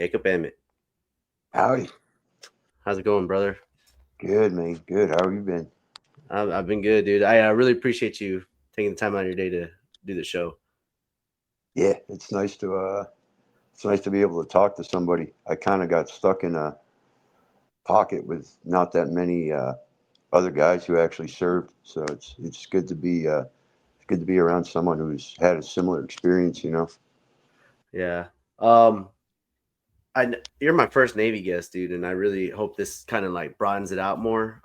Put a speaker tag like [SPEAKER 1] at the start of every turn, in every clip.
[SPEAKER 1] Jacob Emmett.
[SPEAKER 2] Howdy.
[SPEAKER 1] How's it going, brother?
[SPEAKER 2] Good, man. Good. How have you been?
[SPEAKER 1] I've been good, dude. I really appreciate you taking the time out of your day to do the show.
[SPEAKER 2] Yeah, it's nice to be able to talk to somebody. I kind of got stuck in a pocket with not that many other guys who actually served. So it's good to be around someone who's had a similar experience.
[SPEAKER 1] Yeah. You're my first Navy guest, dude, and I really hope this kind of like broadens it out more.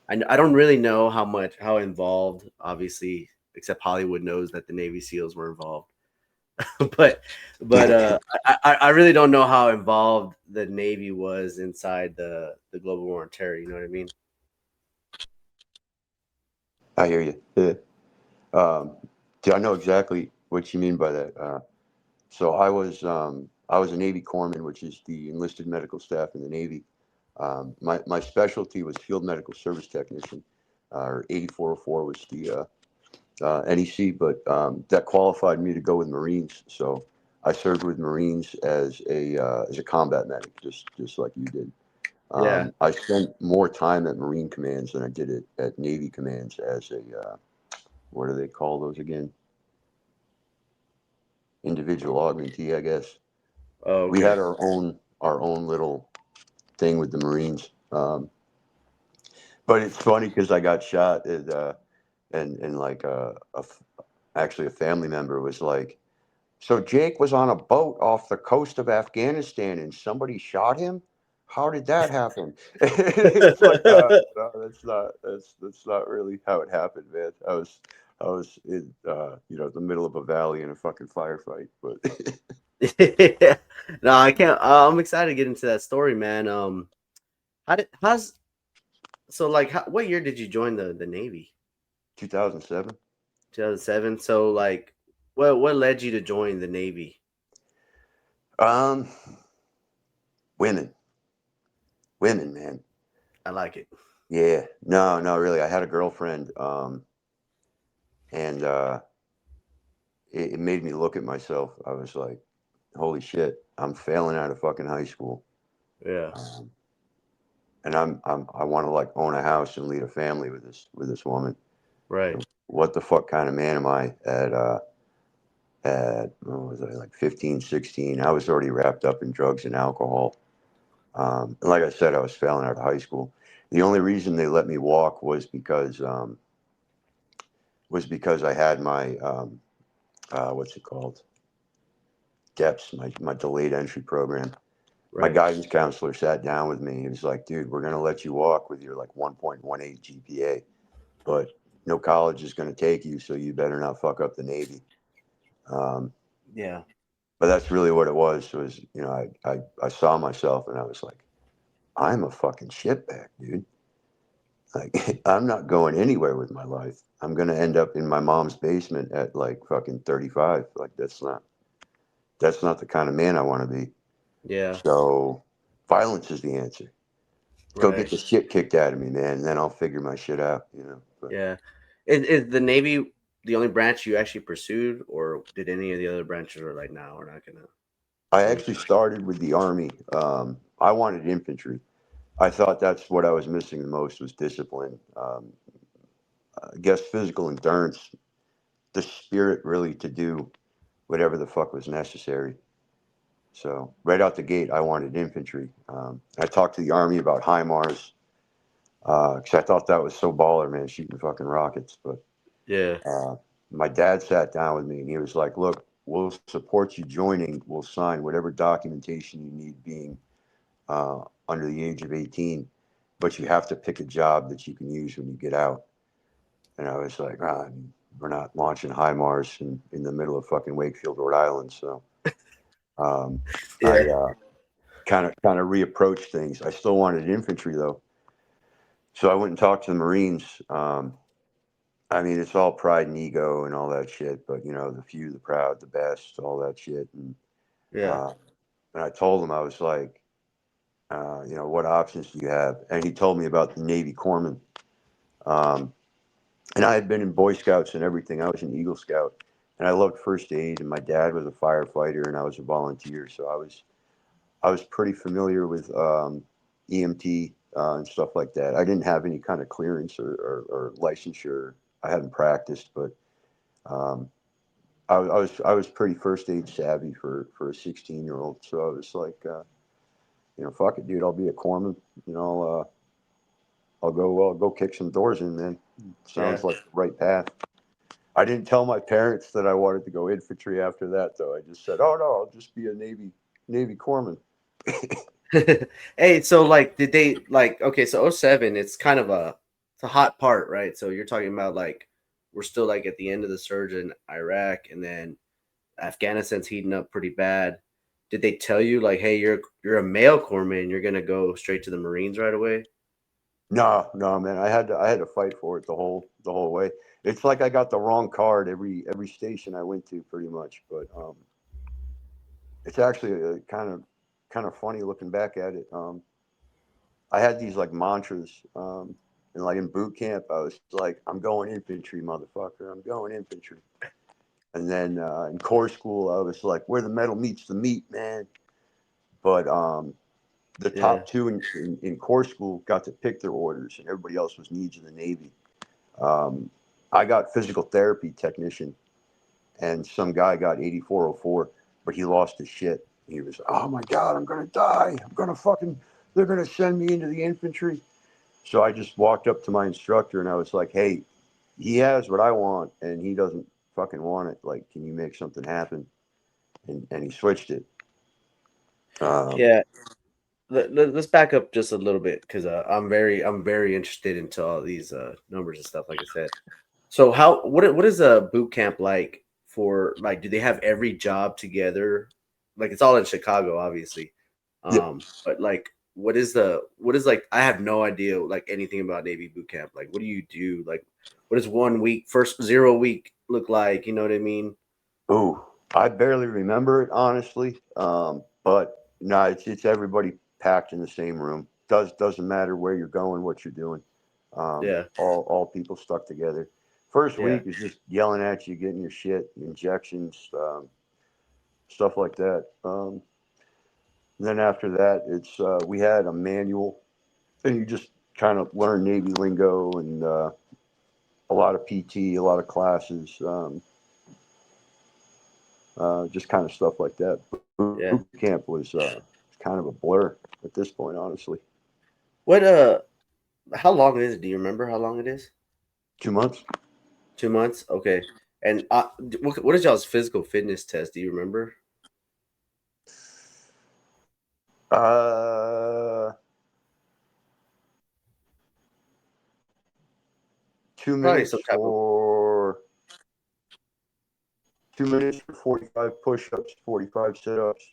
[SPEAKER 1] I don't really know how involved, obviously, except Hollywood knows that the Navy SEALs were involved. but I really don't know how involved the Navy was inside the global war on terror. You know what I mean?
[SPEAKER 2] I hear you. Yeah. Um, I know exactly what you mean by that. So I was a Navy corpsman, which is the enlisted medical staff in the Navy. My specialty was field medical service technician, or 8404 was the NEC, but that qualified me to go with Marines. So I served with Marines as a combat medic, just like you did.
[SPEAKER 1] Yeah.
[SPEAKER 2] I spent more time at Marine commands than I did at Navy commands as a what do they call those again? Individual augmentee, I guess.
[SPEAKER 1] Oh,
[SPEAKER 2] We
[SPEAKER 1] okay.
[SPEAKER 2] had our own little thing with the Marines. But it's funny because I got shot and like actually a family member was like, so Jake was on a boat off the coast of Afghanistan and somebody shot him. How did that happen? It's like no, that's not really how it happened, man. I was in the middle of a valley in a fucking firefight, but
[SPEAKER 1] No, I can't. I'm excited to get into that story, man. How's so like what year did you join the Navy?
[SPEAKER 2] 2007.
[SPEAKER 1] 2007. So like, what led you to join the Navy?
[SPEAKER 2] Um, women, women, man.
[SPEAKER 1] I like it.
[SPEAKER 2] Yeah, no, no, really. I had a girlfriend, and it made me look at myself. I was like, "Holy shit, I'm failing out of fucking high school,
[SPEAKER 1] Yeah.
[SPEAKER 2] um, and I want to like own a house and lead a family with this woman.
[SPEAKER 1] Right.
[SPEAKER 2] What the fuck kind of man am I at what was I like 15, 16? I was already wrapped up in drugs and alcohol. And like I said, I was failing out of high school. The only reason they let me walk was because I had my what's it called? DEPS, my delayed entry program. My
[SPEAKER 1] Right.
[SPEAKER 2] guidance counselor sat down with me. He was like, dude, we're going to let you walk with your like 1.18 GPA, but no college is going to take you, so you better not fuck up the Navy. Um,
[SPEAKER 1] Yeah.
[SPEAKER 2] but that's really what it was, I saw myself and I was like, I'm a fucking shitbag, dude. Like, I'm not going anywhere with my life. I'm going to end up in my mom's basement at like fucking 35. Like, that's not the kind of man I want to be.
[SPEAKER 1] Yeah.
[SPEAKER 2] So violence is the answer. Go get
[SPEAKER 1] Right.
[SPEAKER 2] the shit kicked out of me, man, and then I'll figure my shit out. But
[SPEAKER 1] Yeah. Is the Navy the only branch you actually pursued, or did any of the other branches are like, now we're not gonna?
[SPEAKER 2] I
[SPEAKER 1] We're gonna
[SPEAKER 2] actually started with the Army. I wanted infantry. I thought that's what I was missing the most was discipline. I guess physical endurance, the spirit really to do whatever the fuck was necessary. So right out the gate, I wanted infantry. I talked to the Army about HIMARS because I thought that was so baller, man, shooting fucking rockets. But
[SPEAKER 1] Yeah.
[SPEAKER 2] Uh, my dad sat down with me and he was like, "Look, we'll support you joining. We'll sign whatever documentation you need being under the age of 18, but you have to pick a job that you can use when you get out." And I was like, "We're not launching HIMARS in the middle of fucking Wakefield, Rhode Island." So um, I
[SPEAKER 1] Yeah.
[SPEAKER 2] kind of reapproached things. I still wanted infantry though, so I went and talked to the Marines. I mean, it's all pride and ego and all that shit, but the few, the proud, the best, all that shit.
[SPEAKER 1] Yeah.
[SPEAKER 2] Uh, and I told him, I was like, what options do you have? And he told me about the Navy corpsman. Um, and I had been in Boy Scouts and everything. I was an Eagle Scout, and I loved first aid. And my dad was a firefighter, and I was a volunteer, so I was pretty familiar with EMT and stuff like that. I didn't have any kind of clearance or licensure. I hadn't practiced, but um, I was pretty first aid savvy for a 16-year-old. So I was like, fuck it, dude. I'll be a corpsman. I'll go kick some doors in, man.
[SPEAKER 1] Yeah.
[SPEAKER 2] Sounds like the right path. I didn't tell my parents that I wanted to go infantry after that, though. I just said, "Oh no, I'll just be a Navy corpsman."
[SPEAKER 1] Hey, so like, did they like? Okay, so '07, it's kind of it's a hot part, right? So you're talking about like we're still like at the end of the surge in Iraq, and then Afghanistan's heating up pretty bad. Did they tell you like, hey, you're a male corpsman, you're gonna go straight to the Marines right away?
[SPEAKER 2] No, no, man. I had to fight for it the whole way. It's like I got the wrong card every station I went to, pretty much. But it's actually kind of funny looking back at it. I had these like mantras, and like in boot camp, I was like, "I'm going infantry, motherfucker. I'm going infantry." And then in corps school, I was like, "Where the metal meets the meat, man." But the
[SPEAKER 1] Yeah,
[SPEAKER 2] top two in corps school got to pick their orders, and everybody else was needs in the Navy. Um, I got physical therapy technician, and some guy got 8404, but he lost his shit. He was, "Oh my God, I'm gonna die. I'm gonna fucking. They're gonna send me into the infantry." So I just walked up to my instructor and I was like, "Hey, he has what I want, and he doesn't fucking want it. Like, can you make something happen?" And he switched it. Um,
[SPEAKER 1] yeah. Let's back up just a little bit because I'm very interested into all these numbers and stuff. Like I said, so what is a boot camp like for like? Do they have every job together? Like it's all in Chicago, obviously.
[SPEAKER 2] yeah.
[SPEAKER 1] But like, what is like? I have no idea like anything about Navy boot camp. Like, what do you do? Like, what does 1 week, first 0 week look like? You know what I mean?
[SPEAKER 2] Ooh, I barely remember it honestly. But no, it's everybody packed in the same room. Doesn't matter where you're going, what you're doing.
[SPEAKER 1] Yeah,
[SPEAKER 2] All people stuck together. First
[SPEAKER 1] yeah,
[SPEAKER 2] week is just yelling at you, getting your shit, injections, stuff like that. And then after that, it's we had a manual, and you just kind of learn Navy lingo and a lot of PT, a lot of classes. Just kind of stuff like that. Boot
[SPEAKER 1] yeah.
[SPEAKER 2] camp was kind of a blur at this point, honestly.
[SPEAKER 1] What How long is it? Do you remember how long it is?
[SPEAKER 2] 2 months.
[SPEAKER 1] 2 months. Okay. And what is y'all's physical fitness test? Do you remember?
[SPEAKER 2] Uh, 2 minutes
[SPEAKER 1] Probably some type of.
[SPEAKER 2] for 2 minutes for 45 push-ups, 45 sit-ups,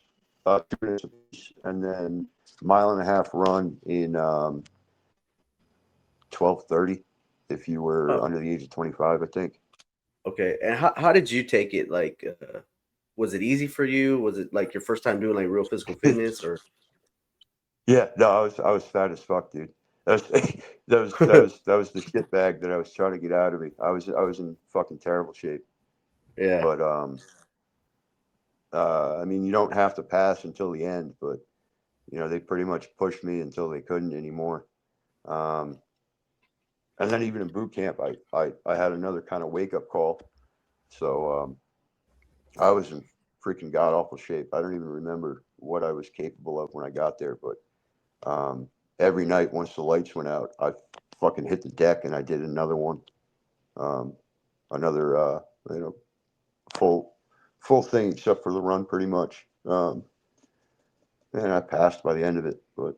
[SPEAKER 2] 2 minutes apiece, and then mile and a half run in 12:30. If you were
[SPEAKER 1] Oh,
[SPEAKER 2] under the age of 25, I think.
[SPEAKER 1] okay. And how did you take it? Like, was it easy for you? Was it like your first time doing like real physical fitness or?
[SPEAKER 2] Yeah, no, I was fat as fuck, dude. That was that was the shit bag that I was trying to get out of me. I was in fucking terrible shape.
[SPEAKER 1] Yeah,
[SPEAKER 2] But I mean, you don't have to pass until the end, but they pretty much pushed me until they couldn't anymore. Um, and then even in boot camp, I had another kind of wake up call. So I was in freaking god awful shape. I don't even remember what I was capable of when I got there, but every night once the lights went out, I fucking hit the deck and I did another one, um, another you know full full thing except for the run, pretty much. And I passed by the end of it, but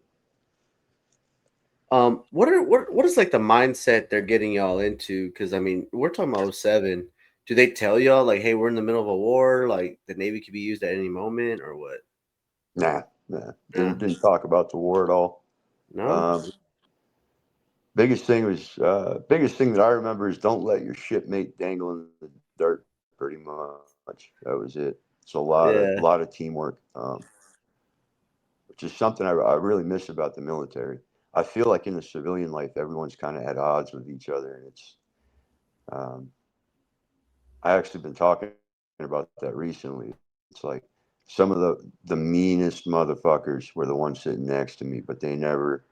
[SPEAKER 1] what is like the mindset they're getting y'all into? Because I mean, we're talking about '07. Do they tell y'all like, hey, we're in the middle of a war, like the Navy could be used at any moment, or what?
[SPEAKER 2] nah,
[SPEAKER 1] Nah,
[SPEAKER 2] didn't talk about the war at all.
[SPEAKER 1] no,
[SPEAKER 2] Um, biggest thing that I remember is don't let your shipmate dangle in the dirt. Pretty much, that was it. It's a lot of
[SPEAKER 1] yeah,
[SPEAKER 2] teamwork, which is something I really miss about the military. I feel like in the civilian life, everyone's kind of at odds with each other, and it's. Um, I actually been talking about that recently. It's like some of the meanest motherfuckers were the ones sitting next to me, but they never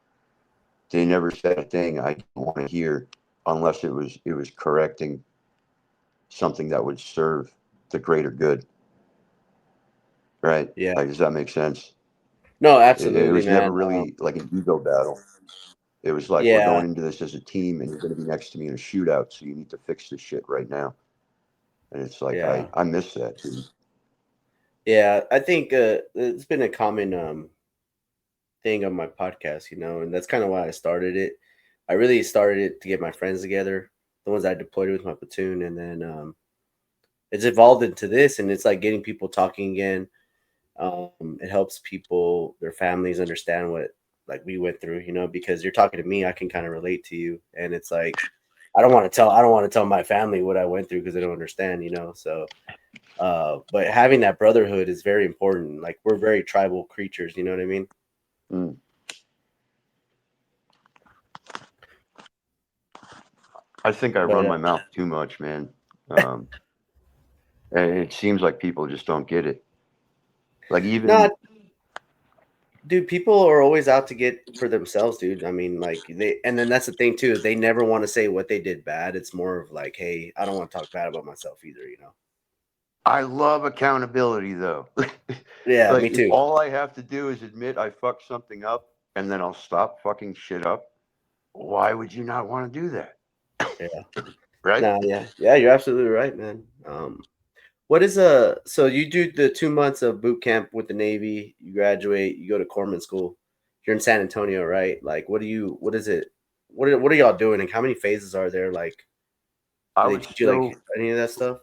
[SPEAKER 2] said a thing I didn't want to hear unless it was correcting something that would serve the greater good, right?
[SPEAKER 1] Yeah.
[SPEAKER 2] Like, does that make sense?
[SPEAKER 1] No,
[SPEAKER 2] It
[SPEAKER 1] absolutely,
[SPEAKER 2] was never
[SPEAKER 1] man.
[SPEAKER 2] really like an ego battle. It was like, we're
[SPEAKER 1] Yeah,
[SPEAKER 2] going into this as a team, and you're going to be next to me in a shootout, so you need to fix this shit right now. And it's like, I
[SPEAKER 1] yeah,
[SPEAKER 2] I miss that, dude.
[SPEAKER 1] yeah. I think it's been a common thing on my podcast, and that's kind of why I started it. I really started it to get my friends together, the ones I deployed with my platoon, and then it's evolved into this, and it's like getting people talking again. It helps people, their families understand what like we went through, because you're talking to me, I can kind of relate to you, and it's like I don't want to tell my family what I went through because they don't understand. So, but having that brotherhood is very important. Like we're very tribal creatures, you know what I mean?
[SPEAKER 2] Mm. I think I
[SPEAKER 1] But
[SPEAKER 2] run my mouth too much, man. Um, and it seems like people just don't get it. Like,
[SPEAKER 1] not,
[SPEAKER 2] even
[SPEAKER 1] dude. People are always out to get for themselves, dude. I mean, like and then that's the thing too is they never want to say what they did bad. It's more of like, hey, I don't want to talk bad about myself either.
[SPEAKER 2] I love accountability, though.
[SPEAKER 1] Yeah,
[SPEAKER 2] Like,
[SPEAKER 1] me
[SPEAKER 2] if
[SPEAKER 1] too.
[SPEAKER 2] all I have to do is admit I fucked something up and then I'll stop fucking shit up, why would you not want to do that?
[SPEAKER 1] Yeah.
[SPEAKER 2] Right?
[SPEAKER 1] Nah, yeah, yeah. You're absolutely right, man. What is so you do the 2 months of boot camp with the Navy, you graduate, you go to corpsman school. You're in San Antonio, right? Like what is it? What are y'all doing? And how many phases are there? Like do
[SPEAKER 2] I
[SPEAKER 1] they
[SPEAKER 2] was
[SPEAKER 1] teach you like
[SPEAKER 2] still,
[SPEAKER 1] any of that stuff?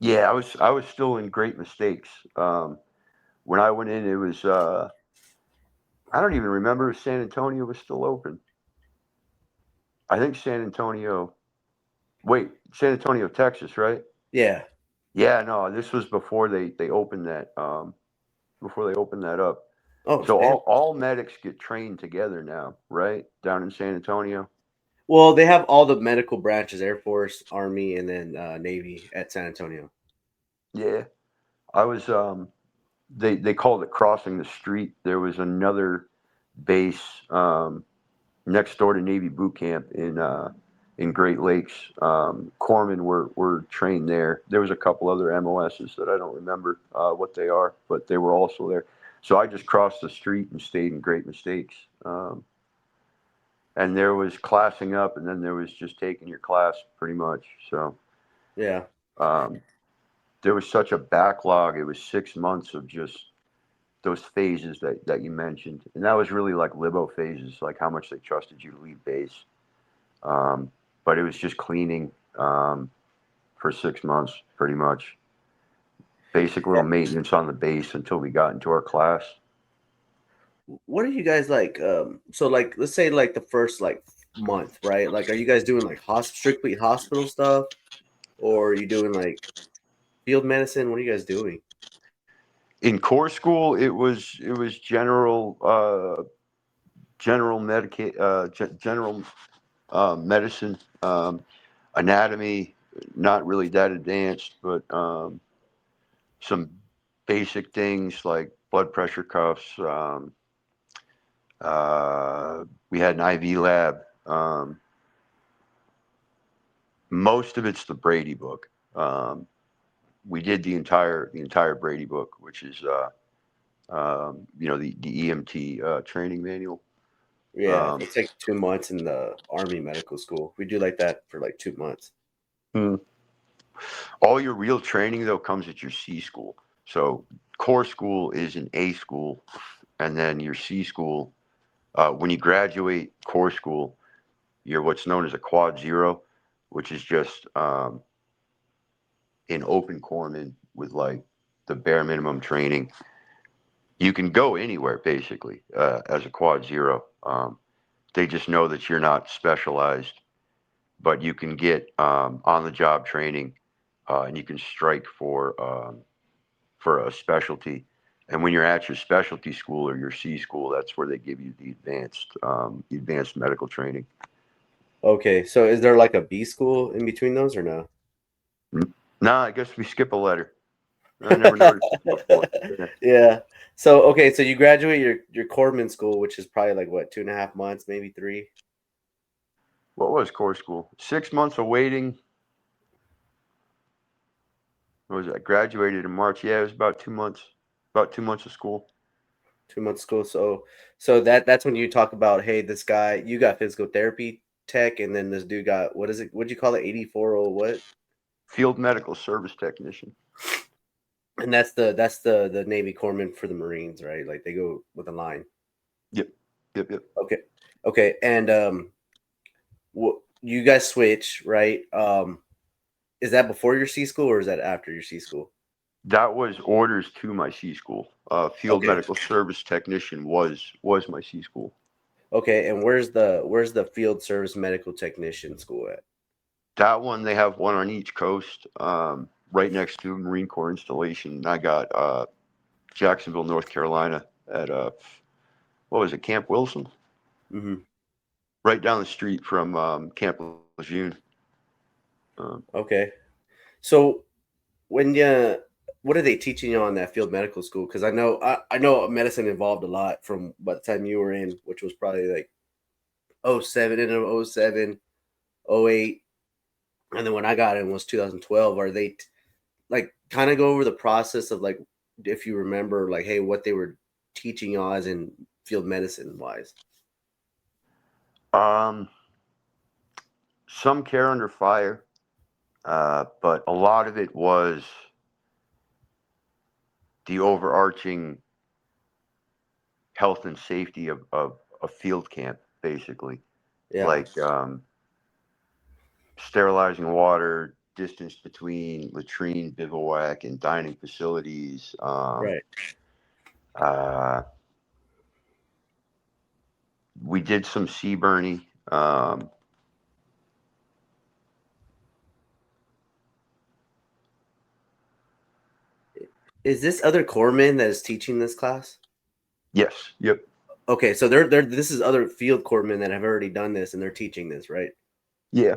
[SPEAKER 2] yeah, I was still in great mistakes. When I went in, it was, I don't even remember if San Antonio was still open. I think San Antonio, wait, San Antonio, Texas, right?
[SPEAKER 1] Yeah.
[SPEAKER 2] Yeah, no, this was before they opened that, before they opened that up.
[SPEAKER 1] Oh,
[SPEAKER 2] So
[SPEAKER 1] damn.
[SPEAKER 2] all medics get trained together now, right? Down in San Antonio.
[SPEAKER 1] Well, they have all the medical branches, Air Force, Army, and then Navy at San Antonio.
[SPEAKER 2] Yeah. I was they called it crossing the street. There was another base next door to Navy boot camp in Great Lakes. Corpsmen were trained there. There was a couple other MOSs that I don't remember what they are, but they were also there. So I just crossed the street and stayed in Great Mistakes. And there was classing up, and then there was just taking your class pretty much. So
[SPEAKER 1] Yeah.
[SPEAKER 2] um, there was such a backlog. It was 6 months of just those phases that you mentioned, and that was really like libo phases, like how much they trusted you to leave base. Um, but it was just cleaning for 6 months, pretty much. Basic little maintenance on the base until we got into our class.
[SPEAKER 1] What are you guys like? So like, let's say like the first like month, right? Like, are you guys doing like strictly hospital stuff, or are you doing like field medicine? What are you guys doing?
[SPEAKER 2] In core school, it was general medicine, anatomy, not really that advanced, but some basic things like blood pressure cuffs. We had an IV lab. Most of it's the Brady book. We did the entire Brady book, which is the EMT training manual.
[SPEAKER 1] Yeah,
[SPEAKER 2] Um,
[SPEAKER 1] it's like 2 months in the Army medical school. We do like that for like 2 months.
[SPEAKER 2] hmm. All your real training though comes at your C school. So core school is an A school, and then your C school. When you graduate core school, you're what's known as a quad zero, which is just an open corpsman with like the bare minimum training. You can go anywhere basically as a quad zero. They just know that you're not specialized, but you can get on the job training, and you can strike for a specialty. And when you're at your specialty school or your C school, that's where they give you the advanced medical training.
[SPEAKER 1] Okay, so is there like a B school in between those or no?
[SPEAKER 2] Nah, I guess we skip a letter. I never noticed it before. Yeah.
[SPEAKER 1] Yeah. So okay, so you graduate your corpsman school, which is probably like what, 2.5 months, maybe three.
[SPEAKER 2] What was core school? 6 months of waiting. What was it? I graduated in March. Yeah, it was about 2 months. About 2 months of school.
[SPEAKER 1] 2 months school. So that's when you talk about, hey, this guy, you got physical therapy tech, and then this dude got, what is it? What'd you call it? 84 what?
[SPEAKER 2] Field medical service technician.
[SPEAKER 1] And that's the Navy corpsman for the Marines, right? Like they go with a line.
[SPEAKER 2] Yep. Yep. Yep.
[SPEAKER 1] Okay. Okay. And you guys switch, right? Is that before your C school or is that after your C school?
[SPEAKER 2] That was orders to my C school. Field
[SPEAKER 1] Okay.
[SPEAKER 2] medical service technician was my C school.
[SPEAKER 1] Okay. And where's the field service medical technician school at?
[SPEAKER 2] That one they have one on each coast, right next to Marine Corps installation. I got Jacksonville, North Carolina, at what was it, Camp Wilson,
[SPEAKER 1] Mm-hmm.
[SPEAKER 2] right down the street from Camp Lejeune. Um,
[SPEAKER 1] Okay. So when you what are they teaching you on that field medical school? Because I know medicine evolved a lot from by the time you were in, which was probably like '07 and '07, '08, and then when I got in was 2012. Are they like kind of go over the process of like, if you remember, like, hey, what they were teaching you as in field medicine wise?
[SPEAKER 2] um, some care under fire, but a lot of it was the overarching health and safety of a field camp, basically,
[SPEAKER 1] Yeah.
[SPEAKER 2] like sterilizing water, distance between latrine, bivouac, and dining facilities.
[SPEAKER 1] Right.
[SPEAKER 2] Uh, we did some sea burning.
[SPEAKER 1] Is this other corpsman that is teaching this class?
[SPEAKER 2] Yes. Yep.
[SPEAKER 1] Okay, so they're this is other field corpsmen that have already done this and they're teaching this, right?
[SPEAKER 2] Yeah.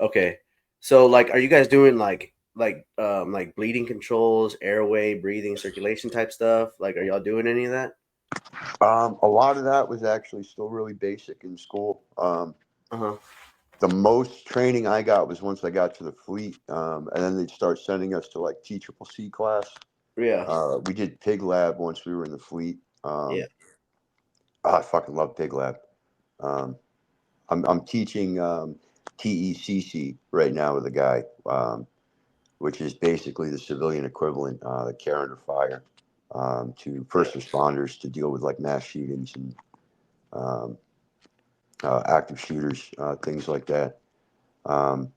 [SPEAKER 1] Okay. So like are you guys doing like bleeding controls, airway, breathing, circulation type stuff? Like are y'all doing any of that?
[SPEAKER 2] A lot of that was actually still really basic in school.
[SPEAKER 1] Uh-huh.
[SPEAKER 2] The most training I got was once I got to the fleet, and then they'd start sending us to like T-Triple-C class.
[SPEAKER 1] Yeah.
[SPEAKER 2] We did Pig Lab once we were in the fleet.
[SPEAKER 1] Yeah.
[SPEAKER 2] I fucking love Pig Lab. Um, I'm teaching TECC right now with a guy, which is basically the civilian equivalent, the care under fire, to
[SPEAKER 1] Yeah.
[SPEAKER 2] first responders to deal with like mass shootings and um, active shooters, things like that. Um,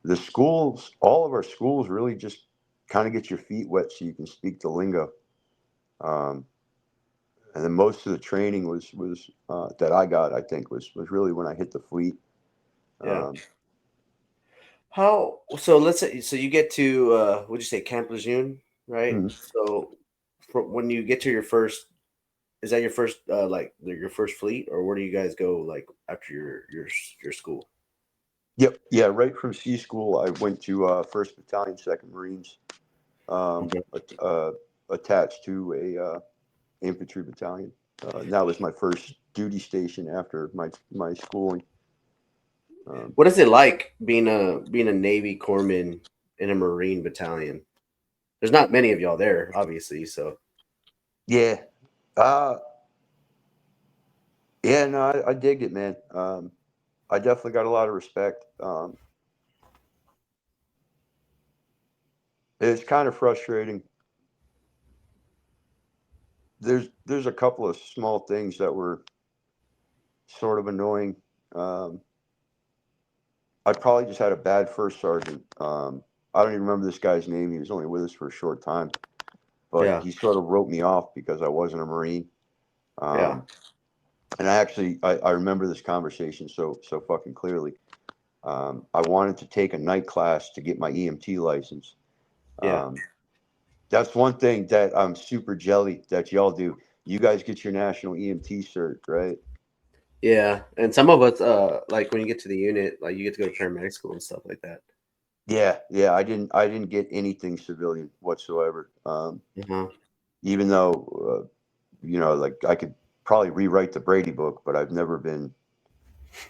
[SPEAKER 2] the schools, all of our schools, really just kind of get your feet wet so you can speak the lingo. Um, and then most of the training was that I got, I think, was really when I hit the fleet.
[SPEAKER 1] Yeah.
[SPEAKER 2] Um,
[SPEAKER 1] How so let's say so you get to what'd you say, Camp Lejeune, right?
[SPEAKER 2] mhm.
[SPEAKER 1] So when you get to your first, is that your first your first fleet, or where do you guys go like after your school?
[SPEAKER 2] Yep, yeah, right from C school, I went to First Battalion, Second Marines,
[SPEAKER 1] Okay.
[SPEAKER 2] attached to a infantry battalion. And that was my first duty station after my schooling. Um,
[SPEAKER 1] What is it like being a Navy corpsman in a Marine battalion? There's not many of y'all there, obviously. So
[SPEAKER 2] yeah, uh, yeah, no, I digged it, man. I definitely got a lot of respect. It's kind of frustrating. There's a couple of small things that were sort of annoying. Um, I probably just had a bad first sergeant. I don't even remember this guy's name. He was only with us for a short time, but
[SPEAKER 1] yeah,
[SPEAKER 2] he sort of wrote me off because I wasn't a Marine.
[SPEAKER 1] yeah,
[SPEAKER 2] Um, and I remember this conversation so fucking clearly. I wanted to take a night class to get my EMT license.
[SPEAKER 1] yeah,
[SPEAKER 2] Um, that's one thing that I'm super jelly that y'all do. You guys get your national EMT cert, right?
[SPEAKER 1] yeah. And some of us, like when you get to the unit, like you get to go to paramedic school and stuff like that.
[SPEAKER 2] Yeah, yeah. I didn't get anything civilian whatsoever.
[SPEAKER 1] Uh-huh.
[SPEAKER 2] Even though like I could probably rewrite the Brady book, but I've never been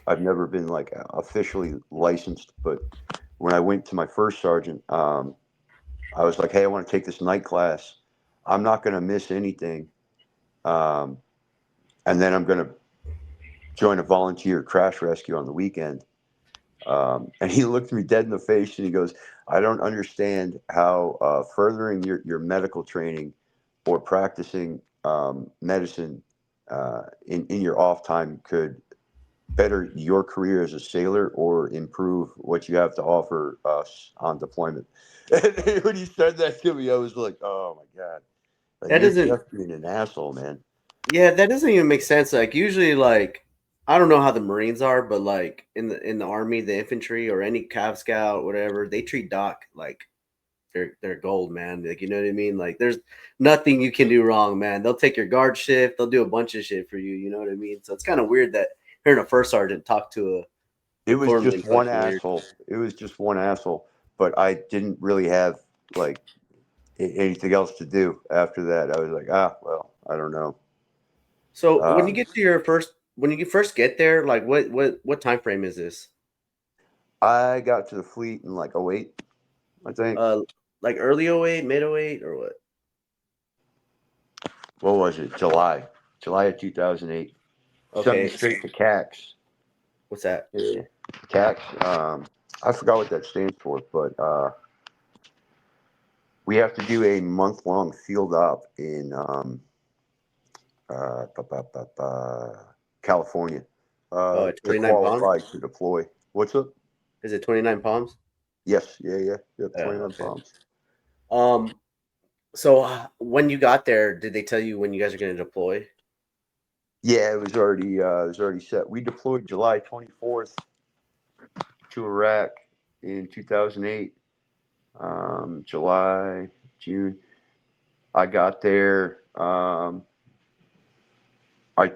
[SPEAKER 2] like officially licensed. But when I went to my first sergeant, I was like, hey, I want to take this night class. I'm not going to miss anything. Um, and then I'm going to join a volunteer crash rescue on the weekend. And he looked me dead in the face and he goes, I don't understand how furthering your medical training or practicing medicine in your off time could better your career as a sailor or improve what you have to offer us on deployment. And when he said that to me, I was like, oh my God, like
[SPEAKER 1] That
[SPEAKER 2] you're
[SPEAKER 1] doesn't
[SPEAKER 2] just being an asshole, man.
[SPEAKER 1] Yeah, that doesn't even make sense. Like usually like I don't know how the Marines are, but like in the army, the infantry or any Cav Scout, whatever, they treat Doc like they're gold, man. Like you know what I mean? Like there's nothing you can do wrong, man. They'll take your guard shift, they'll do a bunch of shit for you, you know what I mean? So it's kind of weird that hearing a first sergeant talk to
[SPEAKER 2] It
[SPEAKER 1] a
[SPEAKER 2] was
[SPEAKER 1] corpsman
[SPEAKER 2] just one
[SPEAKER 1] fucking weird.
[SPEAKER 2] asshole. It was just one asshole. But I didn't really have like anything else to do after that. I was like, well, I don't know.
[SPEAKER 1] So when you
[SPEAKER 2] Um,
[SPEAKER 1] get to your first when you first get there, like what time frame is this?
[SPEAKER 2] I got to the fleet in like '08, I think.
[SPEAKER 1] Uh like early '08, mid '08 or what?
[SPEAKER 2] What was it? July of 2008. Sent me
[SPEAKER 1] Okay.
[SPEAKER 2] straight to CAX.
[SPEAKER 1] What's that?
[SPEAKER 2] Yeah. CAX. I forgot what that stands for, but we have to do a month-long field op in uh, ba- ba- ba- California
[SPEAKER 1] Oh, at
[SPEAKER 2] to
[SPEAKER 1] 29 Palms?
[SPEAKER 2] qualify to deploy. What's up?
[SPEAKER 1] Is it 29 Palms?
[SPEAKER 2] Yes, yeah, yeah, yeah. 29
[SPEAKER 1] Okay.
[SPEAKER 2] bombs.
[SPEAKER 1] Um, so when you got there, did they tell you when you guys are going to deploy?
[SPEAKER 2] Yeah, it was already set. We deployed July 24th to Iraq in 2008. July, June. I got there. I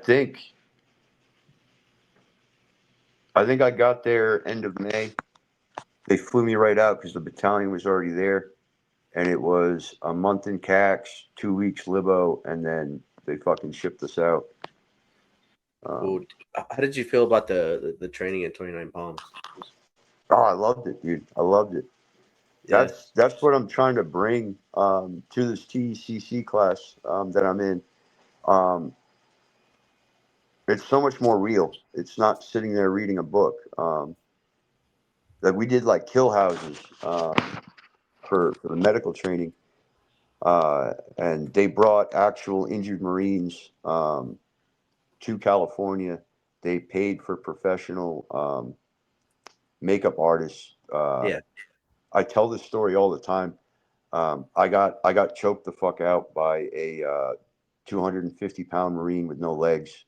[SPEAKER 2] think I think I got there end of May. They flew me right out because the battalion was already there, and it was a month in CAX, 2 weeks libo, and then they fucking shipped us out.
[SPEAKER 1] Cool.
[SPEAKER 2] Um,
[SPEAKER 1] How did you feel about the training at 29 Palms?
[SPEAKER 2] oh, I loved it, dude. I loved it.
[SPEAKER 1] Yeah.
[SPEAKER 2] That's what I'm trying to bring to this TECC class that I'm in. Um, it's so much more real. It's not sitting there reading a book. Like we did like kill houses for the medical training, and they brought actual injured Marines to California. They paid for professional makeup artists.
[SPEAKER 1] Yeah.
[SPEAKER 2] I tell this story all the time. I got choked the fuck out by a 250-pound Marine with no legs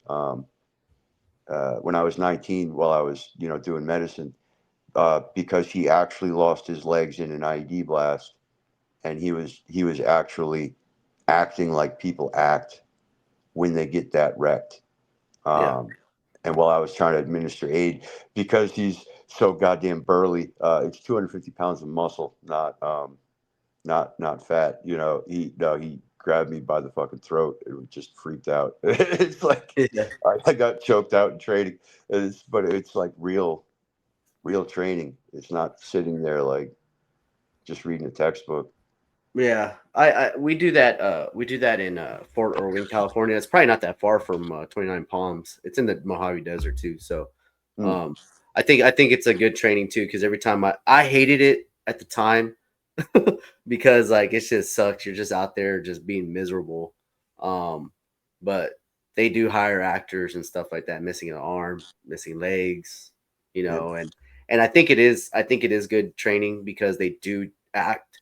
[SPEAKER 2] when I was 19 while I was doing medicine because he actually lost his legs in an IED blast, and he was actually acting like people act when they get that wrecked.
[SPEAKER 1] Yeah.
[SPEAKER 2] Um, and while I was trying to administer aid, because he's so goddamn burly, it's 250 pounds of muscle, not fat. He no, he grabbed me by the fucking throat. It was just freaked out. It's like
[SPEAKER 1] Yeah.
[SPEAKER 2] I got choked out in training. But it's like real training. It's not sitting there like just reading a textbook.
[SPEAKER 1] Yeah. We do that in Fort Irwin, California. It's probably not that far from 29 Palms. It's in the Mojave Desert too. So
[SPEAKER 2] Mm,
[SPEAKER 1] um I think it's a good training too because every time I hated it at the time because like it just sucks. You're just out there just being miserable. Um, but they do hire actors and stuff like that, missing an arm, missing legs,
[SPEAKER 2] yeah,
[SPEAKER 1] and I think it is good training because they do act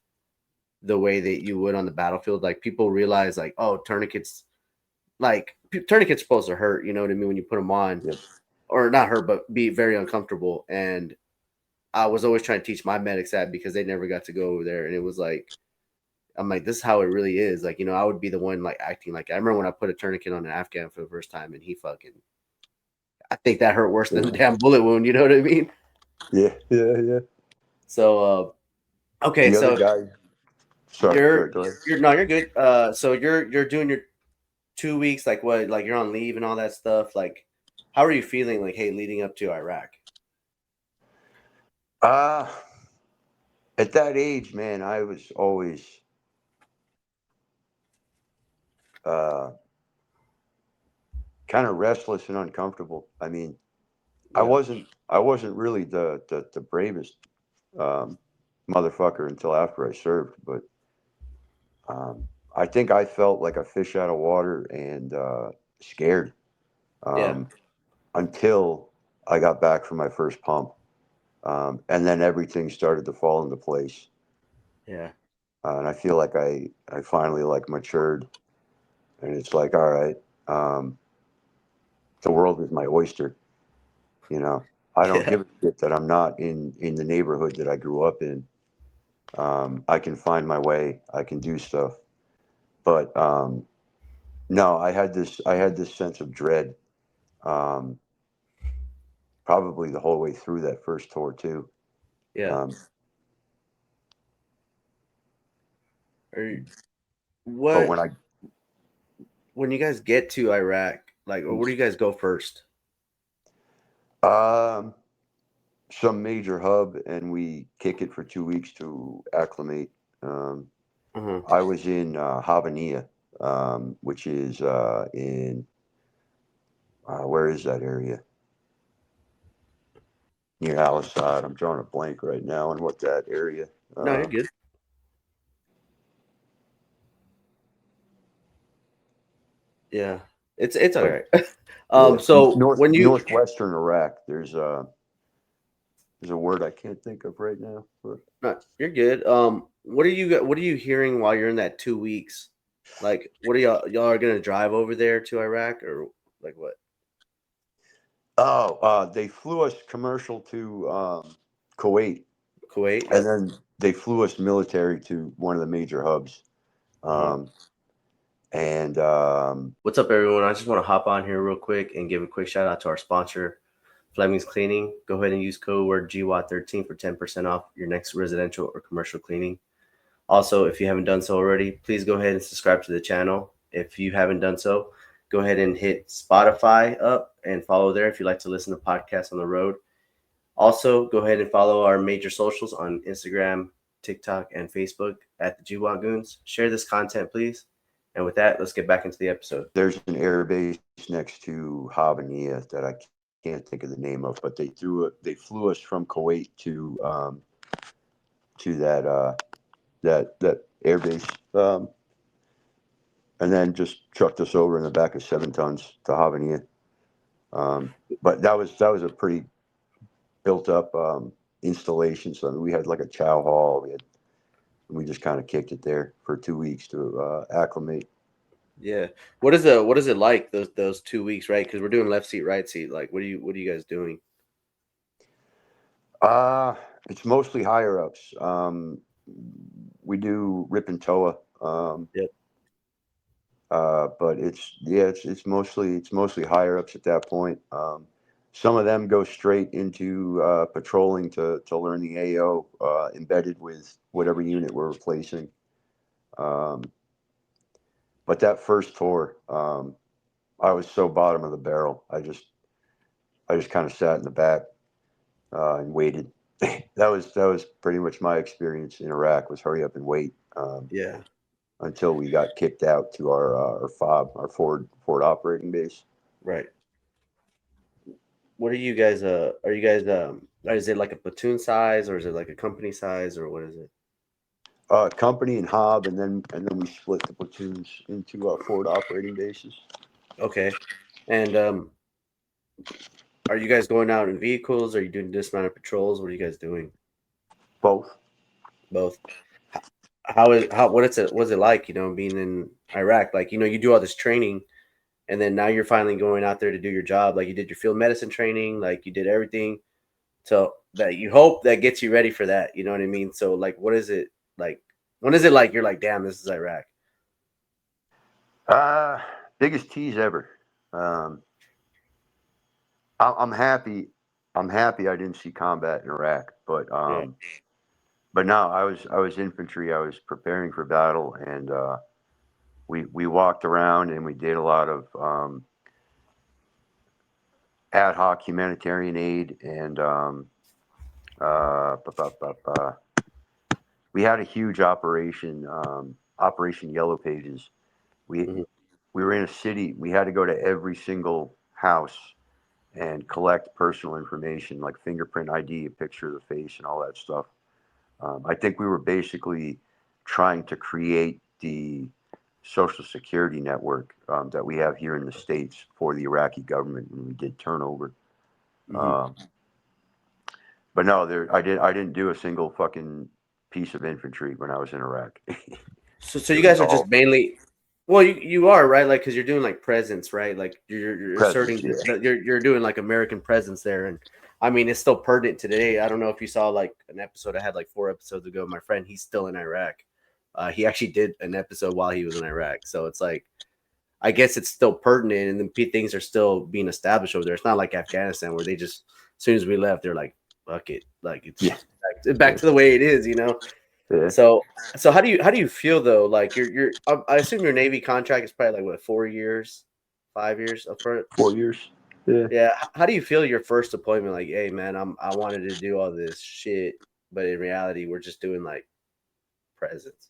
[SPEAKER 1] the way that you would on the battlefield. Like people realize like, oh, tourniquets supposed to hurt, you know what I mean, when you put them on,
[SPEAKER 2] yeah,
[SPEAKER 1] or not hurt, but be very uncomfortable. And I was always trying to teach my medics that because they never got to go over there, and it was like I'm like, this is how it really is. Like, I would be the one like acting like I remember when I put a tourniquet on an Afghan for the first time and he fucking I think that hurt worse than the damn bullet wound, you know what I mean?
[SPEAKER 2] yeah, yeah, yeah.
[SPEAKER 1] So Okay,
[SPEAKER 2] The other
[SPEAKER 1] so
[SPEAKER 2] guy, sorry,
[SPEAKER 1] you're
[SPEAKER 2] sorry, go ahead.
[SPEAKER 1] you're no, you're good. So you're doing your 2 weeks, like what, like you're on leave and all that stuff. Like, how are you feeling? Like, hey, leading up to Iraq.
[SPEAKER 2] Uh, at that age, man, I was always uh, kind of restless and uncomfortable. I mean,
[SPEAKER 1] Yeah,
[SPEAKER 2] I wasn't really the bravest um, motherfucker until after I served, but um, I think I felt like a fish out of water and scared
[SPEAKER 1] yeah,
[SPEAKER 2] um, until I got back from my first pump, and then everything started to fall into place.
[SPEAKER 1] yeah,
[SPEAKER 2] And I feel like I finally like matured, and it's like, all right, um, the world is my oyster. You know, I don't
[SPEAKER 1] yeah,
[SPEAKER 2] give a shit that I'm not in the neighborhood that I grew up in. I can find my way. I can do stuff. But no, I had this sense of dread, um, probably the whole way through that first tour too.
[SPEAKER 1] yeah.
[SPEAKER 2] Um,
[SPEAKER 1] Or
[SPEAKER 2] but
[SPEAKER 1] what?
[SPEAKER 2] when I
[SPEAKER 1] When you guys get to Iraq, like, or where do you guys go first?
[SPEAKER 2] um, some major hub and we kick it for 2 weeks to acclimate. Um,
[SPEAKER 1] Uh-huh.
[SPEAKER 2] I was in Havania, which is in where is that area? Near Al Assad. I'm drawing a blank right now on what that area.
[SPEAKER 1] No, you're
[SPEAKER 2] Uh,
[SPEAKER 1] good. Yeah, it's all
[SPEAKER 2] but
[SPEAKER 1] right.
[SPEAKER 2] yeah,
[SPEAKER 1] So when you
[SPEAKER 2] northwestern Iraq. There's a word I can't think of right now. But
[SPEAKER 1] no, you're good. What are you hearing while you're in that 2 weeks? Like, what are y'all are gonna drive over there to Iraq, or like what?
[SPEAKER 2] oh, they flew us commercial to Kuwait,
[SPEAKER 1] Kuwait.
[SPEAKER 2] and
[SPEAKER 1] Yep.
[SPEAKER 2] then they flew us military to one of the major hubs.
[SPEAKER 1] Uh-huh.
[SPEAKER 2] Um, and
[SPEAKER 1] What's up, everyone? I just want to hop on here real quick and give a quick shout out to our sponsor, Fleming's Cleaning. Go ahead and use code word GWAT13 for 10% off your next residential or commercial cleaning. Also, if you haven't done so already, please go ahead and subscribe to the channel. If you haven't done so, go ahead and hit Spotify up and follow there if you like to listen to podcasts on the road. Also, go ahead and follow our major socials on Instagram, TikTok, and Facebook at the GWAT Goons. Share this content, please. And with that, let's get back into the episode.
[SPEAKER 2] there's an air base next to Havania that I can't think of the name of, but they flew us from Kuwait to that air base, and then just trucked us over in the back of 7 tons to Havania. But that was a pretty built up installation. So I mean, we had like a chow hall. We just kind of kicked it there for 2 weeks to acclimate.
[SPEAKER 1] Yeah. What is it like those 2 weeks, right? Because we're doing left seat, right seat. Like, what are you guys doing?
[SPEAKER 2] Uh, it's mostly higher ups. We do rip and toa,
[SPEAKER 1] Yep.
[SPEAKER 2] but it's mostly higher ups at that point. Some of them go straight into patrolling to learn the AO embedded with whatever unit we're replacing. Um, but that first tour, I was so bottom of the barrel. I just kind of sat in the back and waited. That was pretty much my experience in Iraq was hurry up and wait
[SPEAKER 1] Yeah.
[SPEAKER 2] until we got kicked out to our FOB, our forward operating base.
[SPEAKER 1] Right. What are you guys? Are you guys? Is it like a platoon size, or is it like a company size, or what is it?
[SPEAKER 2] Company and Hob, and then we split the platoons into forward operating bases.
[SPEAKER 1] Okay. And are you guys going out in vehicles? Are you doing dismounted patrols? What are you guys doing?
[SPEAKER 2] Both.
[SPEAKER 1] Both. H- How is how what it's it what's it like? Being in Iraq. Like, you do all this training, and then now you're finally going out there to do your job. Like, you did your field medicine training. Like, you did everything so that you hope that gets you ready for that. You know what I mean? So, like, what is it like? When is it like you're like, damn, this is Iraq?
[SPEAKER 2] Uh, Biggest tease ever. Um, I'm happy. I'm happy I didn't see combat in Iraq,
[SPEAKER 1] Yeah.
[SPEAKER 2] but no, I was infantry. I was preparing for battle, and we walked around and we did a lot of ad hoc humanitarian aid, and uh, bu- bu- bu- bu- we had a huge operation, Operation Yellow Pages. We
[SPEAKER 1] Mhm.
[SPEAKER 2] we were in a city. We had to go to every single house and collect personal information like fingerprint ID, a picture of the face, and all that stuff. I think we were basically trying to create the social security network that we have here in the States for the Iraqi government when we did turnover.
[SPEAKER 1] Mhm.
[SPEAKER 2] Um, but no, I didn't do a single fucking piece of infantry when I was in Iraq.
[SPEAKER 1] So
[SPEAKER 2] It
[SPEAKER 1] you
[SPEAKER 2] was
[SPEAKER 1] guys are just
[SPEAKER 2] all
[SPEAKER 1] mainly, well, you are right, like because you're doing like presence, right? Like you're
[SPEAKER 2] presence.
[SPEAKER 1] asserting
[SPEAKER 2] Yeah,
[SPEAKER 1] you're doing like American presence there, and I mean it's still pertinent today. I don't know if you saw like an episode I had like 4 episodes ago. My friend, he's still in Iraq. He actually did an episode while he was in Iraq, so it's like I guess it's still pertinent, and then things are still being established over there. It's not like Afghanistan where they just as soon as we left, they're like, "Fuck it," like it's
[SPEAKER 2] yeah,
[SPEAKER 1] just back to the way it is, you know.
[SPEAKER 2] yeah.
[SPEAKER 1] So how do you feel though? Like I assume your Navy contract is probably like what 4 years, 5 years up front.
[SPEAKER 2] 4 years. Yeah,
[SPEAKER 1] Yeah. How do you feel your first deployment? Like, hey man, I wanted to do all this shit, but in reality, we're just doing like presents.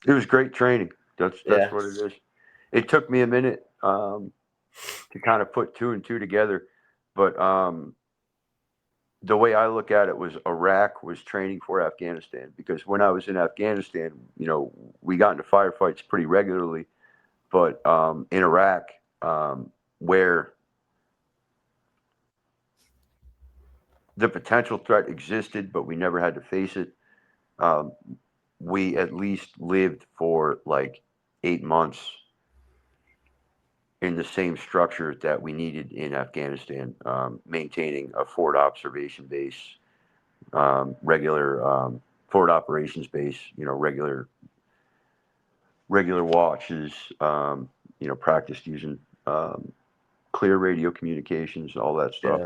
[SPEAKER 2] it was great training. That's
[SPEAKER 1] Yeah.
[SPEAKER 2] what it is. It took me a minute to kind of put two and two together, but the way I look at it was Iraq was training for Afghanistan, because when I was in Afghanistan, we got into firefights pretty regularly, but in Iraq, where the potential threat existed, but we never had to face it, um, we at least lived for like 8 months in the same structure that we needed in Afghanistan, maintaining a forward observation base, regular forward operations base, regular watches, practiced using um, clear radio communications, all that stuff.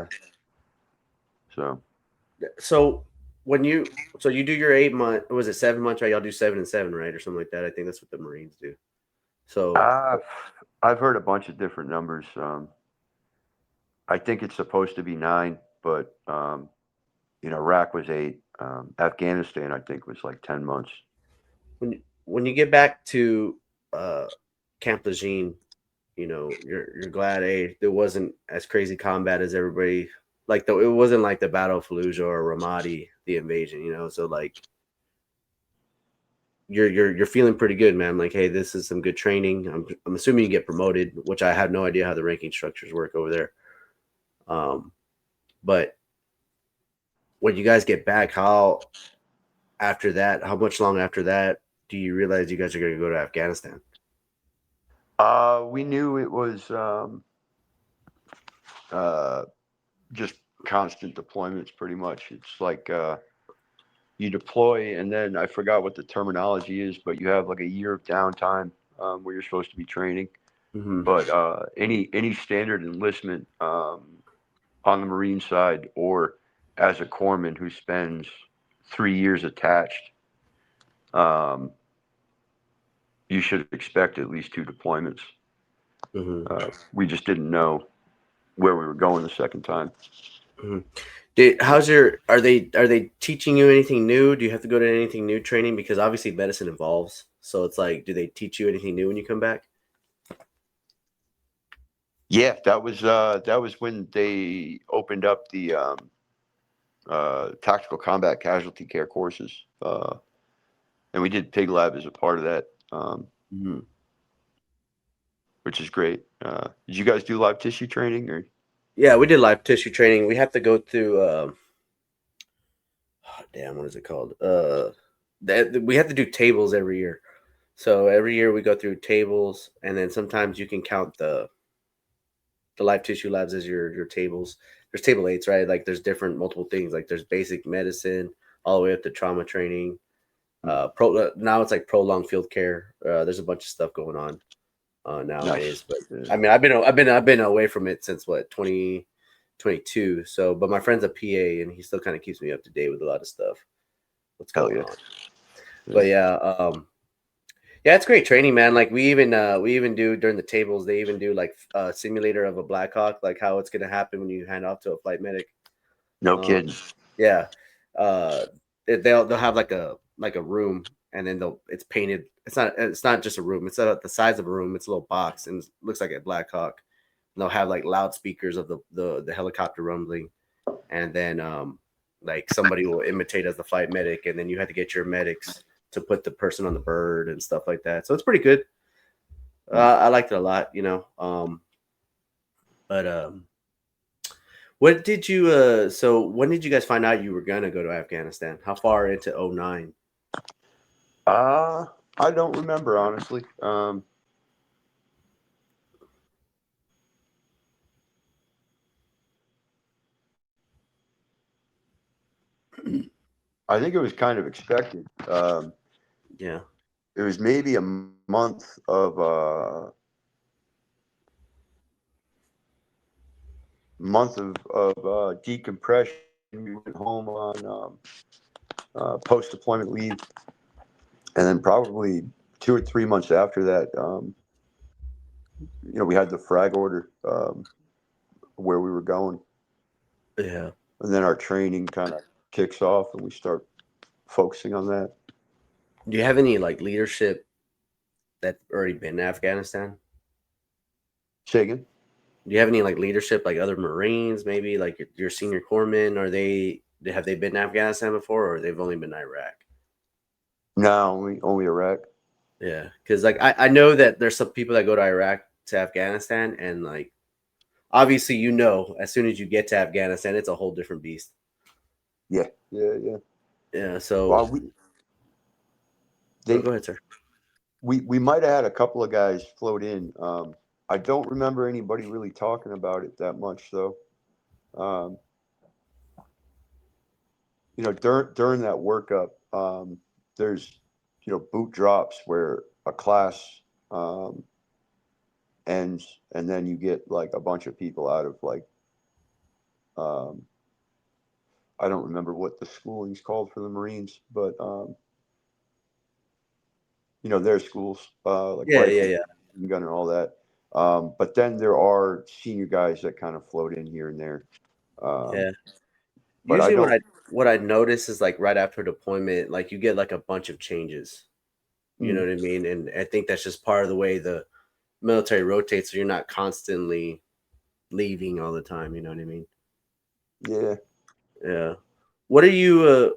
[SPEAKER 1] Yeah.
[SPEAKER 2] So,
[SPEAKER 1] So you do your 8 month, was it 7 months, right? Y'all do 7 and 7, right? Or something like that. I think that's what the Marines do. So
[SPEAKER 2] uh, I've heard a bunch of different numbers. I think it's supposed to be 9, but Iraq was 8. Afghanistan, I think, was like 10 months.
[SPEAKER 1] when you get back to uh Camp Lejeune, you're glad it wasn't as crazy combat as everybody like though it wasn't like the Battle of Fallujah or Ramadi, the invasion, so like you're feeling pretty good, man. Like, hey, this is some good training. I'm assuming you get promoted, which I have no idea how the ranking structures work over there. But when you guys get back, how much long after that do you realize you guys are going to go to Afghanistan?
[SPEAKER 2] We knew it was uh, just constant deployments, pretty much. It's like you deploy, and then I forgot what the terminology is, but you have like a year of downtime where you're supposed to be training.
[SPEAKER 1] Mm-hmm.
[SPEAKER 2] But any standard enlistment on the Marine side, or as a corpsman who spends 3 years attached, um, you should expect at least 2 deployments.
[SPEAKER 1] Mm-hmm.
[SPEAKER 2] We just didn't know where we were going the second time.
[SPEAKER 1] Mm-hmm. Are they teaching you anything new? Do you have to go to anything new training? Because obviously medicine evolves. So it's like, do they teach you anything new when you come back?
[SPEAKER 2] Yeah, that was when they opened up the tactical combat casualty care courses, and we did Pig Lab as a part of that,
[SPEAKER 1] Mm-hmm.
[SPEAKER 2] which is great. Did you guys do live tissue training or?
[SPEAKER 1] Yeah, we did live tissue training. We have to go through. Damn, what is it called? We have to do tables every year. So every year we go through tables, and then sometimes you can count the live tissue labs as your tables. There's table eights, right? Like there's different multiple things. Like there's basic medicine all the way up to trauma training. Now it's like prolonged field care. There's a bunch of stuff going on
[SPEAKER 2] Nice.
[SPEAKER 1] nowadays. But
[SPEAKER 2] Yeah.
[SPEAKER 1] I mean, I've been away from it since what 2022. So, but my friend's a PA and he still kind of keeps me up to date with a lot of stuff. what's
[SPEAKER 2] Hell
[SPEAKER 1] going
[SPEAKER 2] yeah.
[SPEAKER 1] on.
[SPEAKER 2] Yeah.
[SPEAKER 1] But yeah, it's great training, man. Like we even do during the tables, they even do like a simulator of a Black Hawk, like how it's gonna happen when you hand off to a flight medic.
[SPEAKER 2] No
[SPEAKER 1] Um,
[SPEAKER 2] kidding.
[SPEAKER 1] yeah, uh, they'll have like a room, and then they'll it's painted. It's not just a room. It's the size of a room. It's a little box, and it looks like a Black Hawk. And they'll have like loudspeakers of the helicopter rumbling, and then like somebody will imitate as the flight medic, and then you have to get your medics to put the person on the bird and stuff like that. So it's pretty good.
[SPEAKER 2] Hmm.
[SPEAKER 1] I liked it a lot, you know. But what did you? So when did you guys find out you were gonna go to Afghanistan? How far into '09?
[SPEAKER 2] Uh, I don't remember honestly. I think it was kind of expected.
[SPEAKER 1] Yeah,
[SPEAKER 2] It was maybe a month of decompression. We went home on post deployment leave, and then probably 2 or 3 months after that, we had the frag order where we were going,
[SPEAKER 1] yeah.
[SPEAKER 2] and then our training kind of kicks off, and we start focusing on that.
[SPEAKER 1] Do you have any like leadership that already been in Afghanistan?
[SPEAKER 2] Say again?
[SPEAKER 1] Do you have any like leadership, like other Marines, maybe like your senior corpsmen? Are they have they been in Afghanistan before, or they've only been in Iraq?
[SPEAKER 2] No, only Iraq.
[SPEAKER 1] Yeah, because like I know that there's some people that go to Iraq to Afghanistan, and like obviously you know as soon as you get to Afghanistan, it's a whole different beast.
[SPEAKER 2] Yeah, yeah, yeah.
[SPEAKER 1] Yeah, so
[SPEAKER 2] Well,
[SPEAKER 1] oh,
[SPEAKER 2] they
[SPEAKER 1] go ahead, sir.
[SPEAKER 2] we might have had a couple of guys float in. I don't remember anybody really talking about it that much, though. Um, during that workup, there's boot drops where a class um, ends, and then you get like a bunch of people out of like um, I don't remember what the schooling's called for the Marines, but their schools like
[SPEAKER 1] Yeah, yeah,
[SPEAKER 2] rifle,
[SPEAKER 1] yeah,
[SPEAKER 2] gun, and all that. But then there are senior guys that kind of float in here and there. Um,
[SPEAKER 1] yeah.
[SPEAKER 2] but I
[SPEAKER 1] Usually,
[SPEAKER 2] don't.
[SPEAKER 1] what I notice is like right after deployment, like you get like a bunch of changes. You know
[SPEAKER 2] Mm,
[SPEAKER 1] what I mean? And I think that's just part of the way the military rotates, so you're not constantly leaving all the time. You know what I mean?
[SPEAKER 2] yeah.
[SPEAKER 1] Yeah. What are you?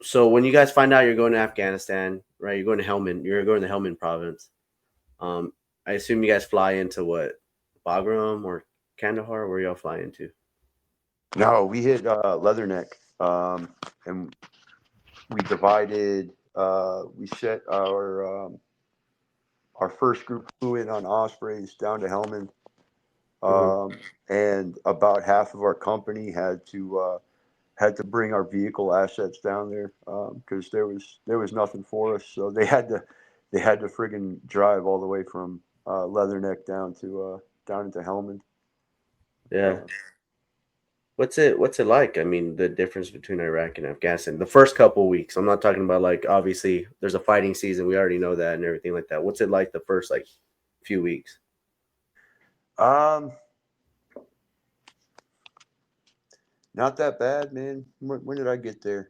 [SPEAKER 1] So when you guys find out you're going to Afghanistan, right? You're going to Helmand. You're going to Helmand province. Um, I assume you guys fly into what, Bagram or Kandahar? Where y'all fly into?
[SPEAKER 2] No, we hit Leatherneck, and we divided. We set our first group flew in on Ospreys down to Helmand,
[SPEAKER 1] Hmm.
[SPEAKER 2] um, and about half of our company had to bring our vehicle assets down there because there was nothing for us. So they had to friggin' drive all the way from Leatherneck down into Helmand.
[SPEAKER 1] Yeah.
[SPEAKER 2] Uh,
[SPEAKER 1] What's it like? I mean, the difference between Iraq and Afghanistan. The first couple weeks. I'm not talking about like obviously there's a fighting season. We already know that and everything like that. What's it like the first like few weeks?
[SPEAKER 2] um, Not that bad, man. When did I get there?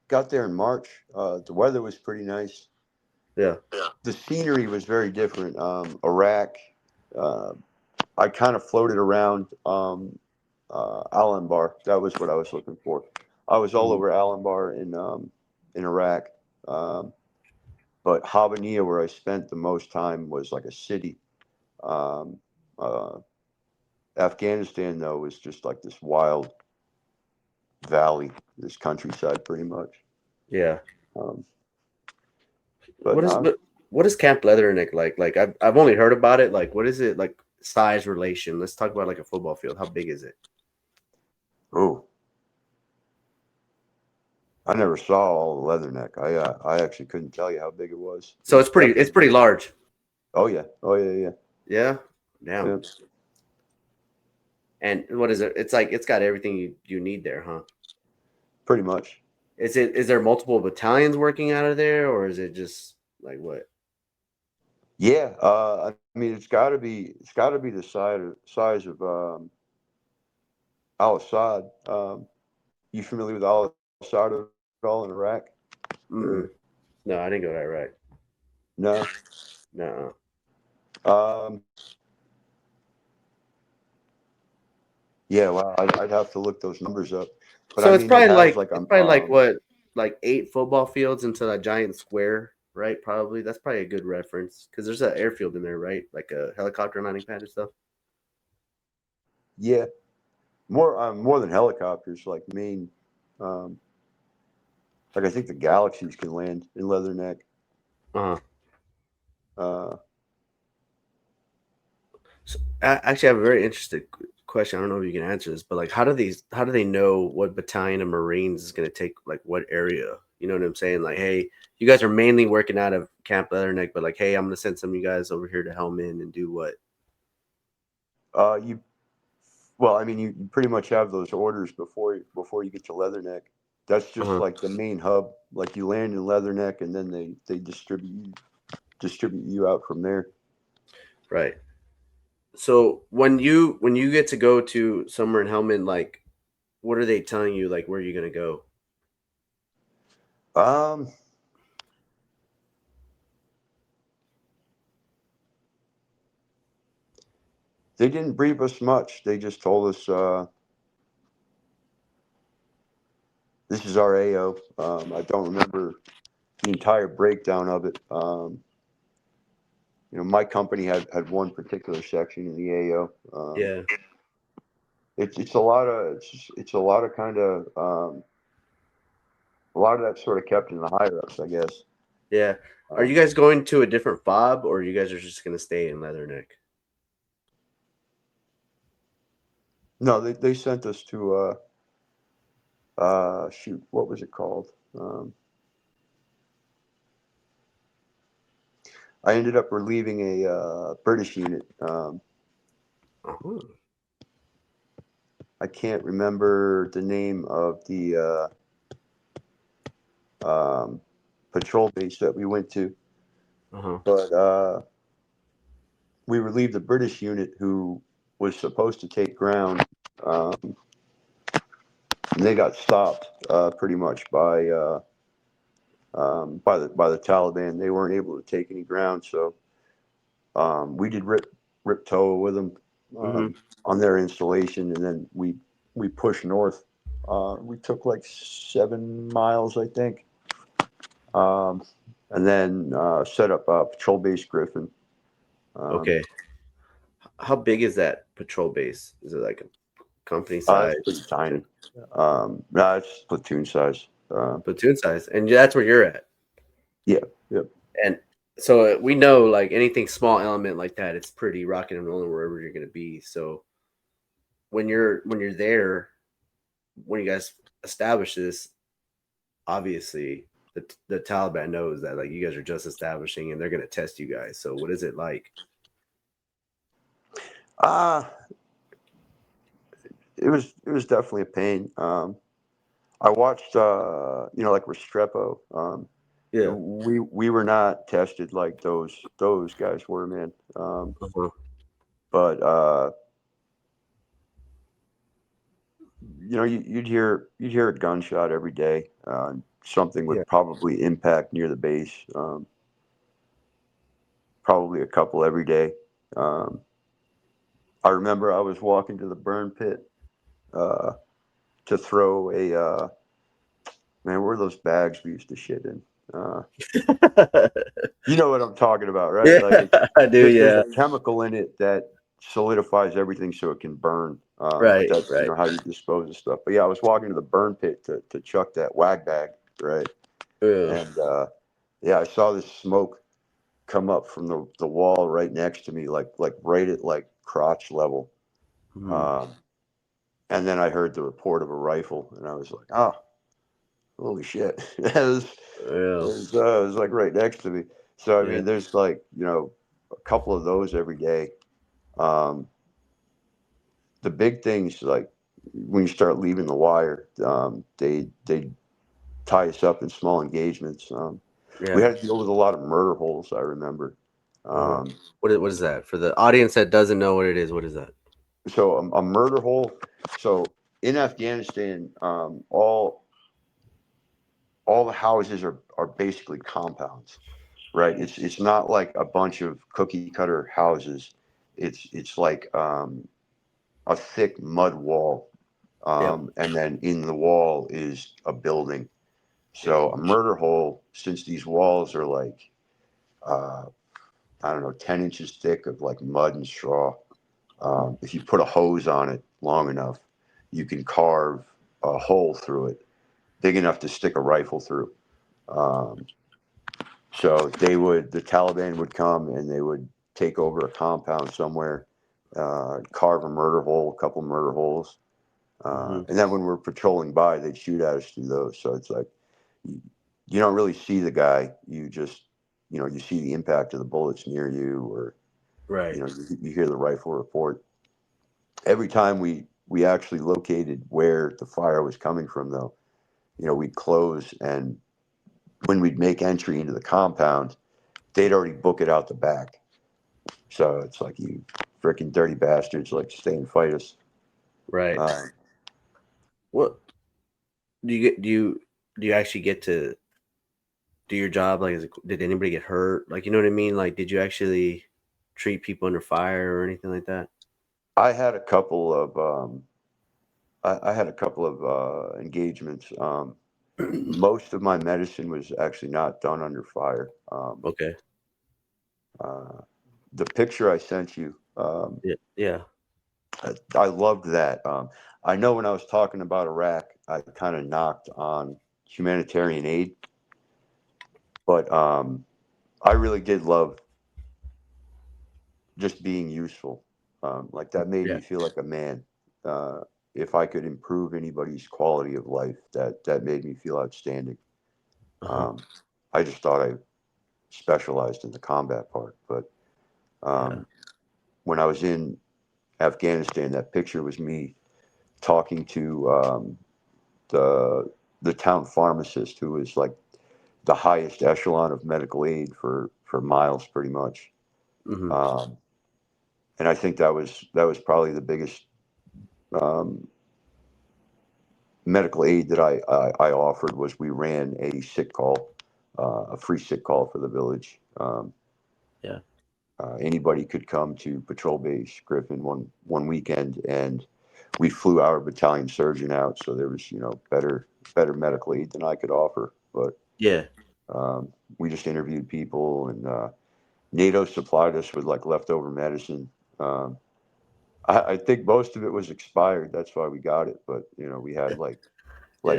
[SPEAKER 2] Got there in March. The weather was pretty nice.
[SPEAKER 1] Yeah.
[SPEAKER 2] The scenery was very different. Iraq, uh, I kind of floated around Al-Anbar. That was what I was looking for. I was all
[SPEAKER 1] Mhm.
[SPEAKER 2] over Al-Anbar in Iraq, um, but Habaniya, where I spent the most time, was like a city. Um, uh, Afghanistan, though, was just like this wild valley, this countryside, pretty much.
[SPEAKER 1] Yeah.
[SPEAKER 2] Um, but
[SPEAKER 1] What is
[SPEAKER 2] no,
[SPEAKER 1] what is Camp Leatherneck like? Like I've only heard about it. Like what is it like size relation? Let's talk about like a football field. How big is it?
[SPEAKER 2] oh, I never saw all the Leatherneck. I actually couldn't tell you how big it was. It
[SPEAKER 1] So
[SPEAKER 2] was
[SPEAKER 1] it's
[SPEAKER 2] definitely
[SPEAKER 1] pretty
[SPEAKER 2] big.
[SPEAKER 1] large.
[SPEAKER 2] Oh yeah, oh yeah,
[SPEAKER 1] Yeah. Damn.
[SPEAKER 2] yeah,
[SPEAKER 1] And what is it? It's like it's got everything you need there, huh?
[SPEAKER 2] pretty much.
[SPEAKER 1] Is there multiple battalions working out of there, or is it just like what?
[SPEAKER 2] Yeah, I mean, it's got to be the size of Al Assad. You familiar with Al Assad at all in Iraq? Or
[SPEAKER 1] Mm-mm. No, I didn't go that right.
[SPEAKER 2] no?
[SPEAKER 1] No.
[SPEAKER 2] Um, yeah, well, I'd have to look those numbers up. But I
[SPEAKER 1] So
[SPEAKER 2] mean, it has like
[SPEAKER 1] it's probably like what, like 8 football fields into a giant square, right? Probably that's probably a good reference because there's an airfield in there, right? Like a helicopter landing pad and stuff.
[SPEAKER 2] yeah, more than helicopters, like main, um, like I think the Galaxies can land in Leatherneck.
[SPEAKER 1] Uh-huh.
[SPEAKER 2] Uh,
[SPEAKER 1] So, actually, I have a very interesting question. I don't know if you can answer this, but like, how do they know what battalion of Marines is going to take like what area? You know what I'm saying? Like, hey, you guys are mainly working out of Camp Leatherneck, but like, hey, I'm going to send some of you guys over here to helm in and do what?
[SPEAKER 2] you Well, I mean, you pretty much have those orders before you get to Leatherneck. That's just
[SPEAKER 1] Uh-huh.
[SPEAKER 2] like the main hub. Like you land in Leatherneck, and then they distribute you out from there.
[SPEAKER 1] Right. So when you get to go to somewhere in Helmand, like, what are they telling you? Like, where are you going to go?
[SPEAKER 2] Um, they didn't brief us much. They just told us this is our AO. I don't remember the entire breakdown of it. My company had one particular section in the AO.
[SPEAKER 1] Yeah.
[SPEAKER 2] It's a lot of it's a lot of kind of a lot of that sort of kept in the higher ups, I guess.
[SPEAKER 1] Yeah. Are
[SPEAKER 2] Um,
[SPEAKER 1] you guys going to a different fob, or you guys are just going to stay in Leatherneck?
[SPEAKER 2] no, they sent us to shoot, what was it called? Um, I ended up relieving a British unit.
[SPEAKER 1] Oh.
[SPEAKER 2] I can't remember the name of the patrol base that we went to,
[SPEAKER 1] Uh-huh.
[SPEAKER 2] but we relieved the British unit who was supposed to take ground. Um, and they got stopped pretty much by the Taliban. They weren't able to take any ground, so we did rip tow with them
[SPEAKER 1] Mm-hmm.
[SPEAKER 2] on their installation, and then we pushed north. We took like 7 miles, I think, um, and then set up Patrol Base Griffin. Um,
[SPEAKER 1] Okay. How big is that patrol base? Is it like a company size?
[SPEAKER 2] it's pretty tiny. No, it's platoon size.
[SPEAKER 1] Platoon size, and that's where you're at.
[SPEAKER 2] Yeah, yep.
[SPEAKER 1] And so we know like anything small element like that, it's pretty rocking and rolling wherever you're going to be. So when you're there, when you guys establish this, obviously the Taliban knows that like you guys are just establishing and they're going to test you guys. So what is it like?
[SPEAKER 2] Uh, it was definitely a pain. I watched, like Restrepo.
[SPEAKER 1] Yeah.
[SPEAKER 2] We were not tested like those guys were, man.
[SPEAKER 1] Uh-huh.
[SPEAKER 2] But you'd hear a gunshot every day. Something
[SPEAKER 1] Yeah.
[SPEAKER 2] would probably impact near the base. Probably a couple every day. Um, I remember I was walking to the burn pit uh, to throw a man. Where are those bags we used to shit in? Uh, you know what I'm talking about, right? Like
[SPEAKER 1] Yeah, I do.
[SPEAKER 2] there's
[SPEAKER 1] Yeah.
[SPEAKER 2] a chemical in it that solidifies everything so it can burn. But
[SPEAKER 1] Right.
[SPEAKER 2] that's
[SPEAKER 1] Right.
[SPEAKER 2] how you dispose of stuff. But yeah, I was walking to the burn pit to chuck that wag bag, right?
[SPEAKER 1] Yeah.
[SPEAKER 2] And yeah, I saw this smoke come up from the wall right next to me, like right at like crotch level.
[SPEAKER 1] Mhm.
[SPEAKER 2] Um, and then I heard the report of a rifle, and I was like, oh, holy shit!
[SPEAKER 1] Yeah.
[SPEAKER 2] It was like right next to me. So I
[SPEAKER 1] Yeah.
[SPEAKER 2] mean, there's like a couple of those every day. Um, the big things like when you start leaving the wire, they tie us up in small engagements. We
[SPEAKER 1] Yeah.
[SPEAKER 2] had to deal with a lot of murder holes. I remember.
[SPEAKER 1] Uh,
[SPEAKER 2] Um,
[SPEAKER 1] what is that for the audience that doesn't know what it is? What is that?
[SPEAKER 2] so a murder hole. So in Afghanistan, all the houses are basically compounds, right? It's not like a bunch of cookie cutter houses. It's like a thick mud wall,
[SPEAKER 1] Yep.
[SPEAKER 2] and then in the wall is a building.
[SPEAKER 1] Yep.
[SPEAKER 2] So a murder hole, since these walls are like uh, I don't know, 10 inches thick of like mud and straw. If you put a hose on it long enough, you can carve a hole through it, big enough to stick a rifle through. Um, so the Taliban would come and they would take over a compound somewhere, carve a murder hole, a couple murder holes,
[SPEAKER 1] Hmm.
[SPEAKER 2] and then when we're patrolling by, they'd shoot at us through those. So it's like you, you don't really see the guy. You just, you see the impact of the bullets near you, or
[SPEAKER 1] Right.
[SPEAKER 2] you hear the rifle report. Every time we actually located where the fire was coming from, though, we'd close, and when we'd make entry into the compound, they'd already book it out the back. So it's like, you freaking dirty bastards, like, stay and fight us.
[SPEAKER 1] Right.
[SPEAKER 2] Uh,
[SPEAKER 1] What do you get? Do you actually get to do your job? Like, did anybody get hurt? Like, you know what I mean? Like, did you actually treat people under fire or anything like that?
[SPEAKER 2] I had a couple of I had a couple of engagements. Most of my medicine was actually not done under fire.
[SPEAKER 1] Okay.
[SPEAKER 2] Uh, the picture I sent you,
[SPEAKER 1] Yeah. Yeah.
[SPEAKER 2] I loved that. I know when I was talking about Iraq, I kind of knocked on humanitarian aid, but I really did love just being useful. Like, that made
[SPEAKER 1] Yeah.
[SPEAKER 2] me feel like a man. Uh, if I could improve anybody's quality of life, that made me feel outstanding.
[SPEAKER 1] Uh huh.
[SPEAKER 2] Um, I just thought I specialized in the combat part, but
[SPEAKER 1] Yeah.
[SPEAKER 2] um, when I was in Afghanistan, that picture was me talking to the the town pharmacist, who was like the highest echelon of medical aid for miles, pretty much.
[SPEAKER 1] Hmm.
[SPEAKER 2] Um, and I think that was probably the biggest um, medical aid that I offered. Was we ran a sick call, a free sick call for the village.
[SPEAKER 1] Yeah.
[SPEAKER 2] Anybody could come to Patrol Base Griffin one weekend, and we flew our battalion surgeon out. So there was, better medical aid than I could offer. But
[SPEAKER 1] Yeah.
[SPEAKER 2] um, we just interviewed people, and NATO supplied us with like leftover medicine. Um, I think most of it was expired. That's why we got it. But we had like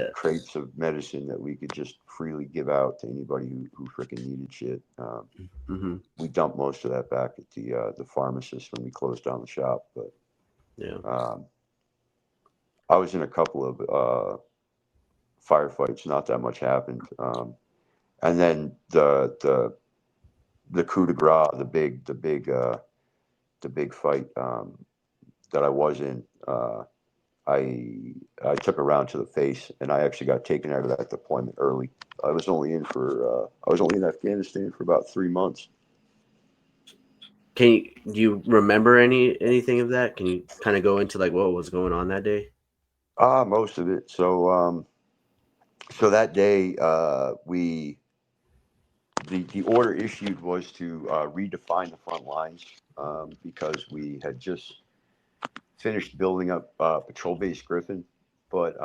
[SPEAKER 1] Yeah.
[SPEAKER 2] crates of medicine that we could just freely give out to anybody who freaking needed shit.
[SPEAKER 1] Hmm.
[SPEAKER 2] We dumped most of that back at the pharmacist when we closed down the shop. But
[SPEAKER 1] Yeah.
[SPEAKER 2] um, I was in a couple of firefights. Not that much happened. And then the coup de grace, the big fight that I was in. I took a round to the face, and I actually got taken out of that deployment early. I was only in Afghanistan for about 3 months.
[SPEAKER 1] Do you remember anything of that? Can you kind of go into like what was going on that day?
[SPEAKER 2] Most of it. So that day, the order issued was to redefine the front lines, because we had just finished building up Patrol Base Griffin, but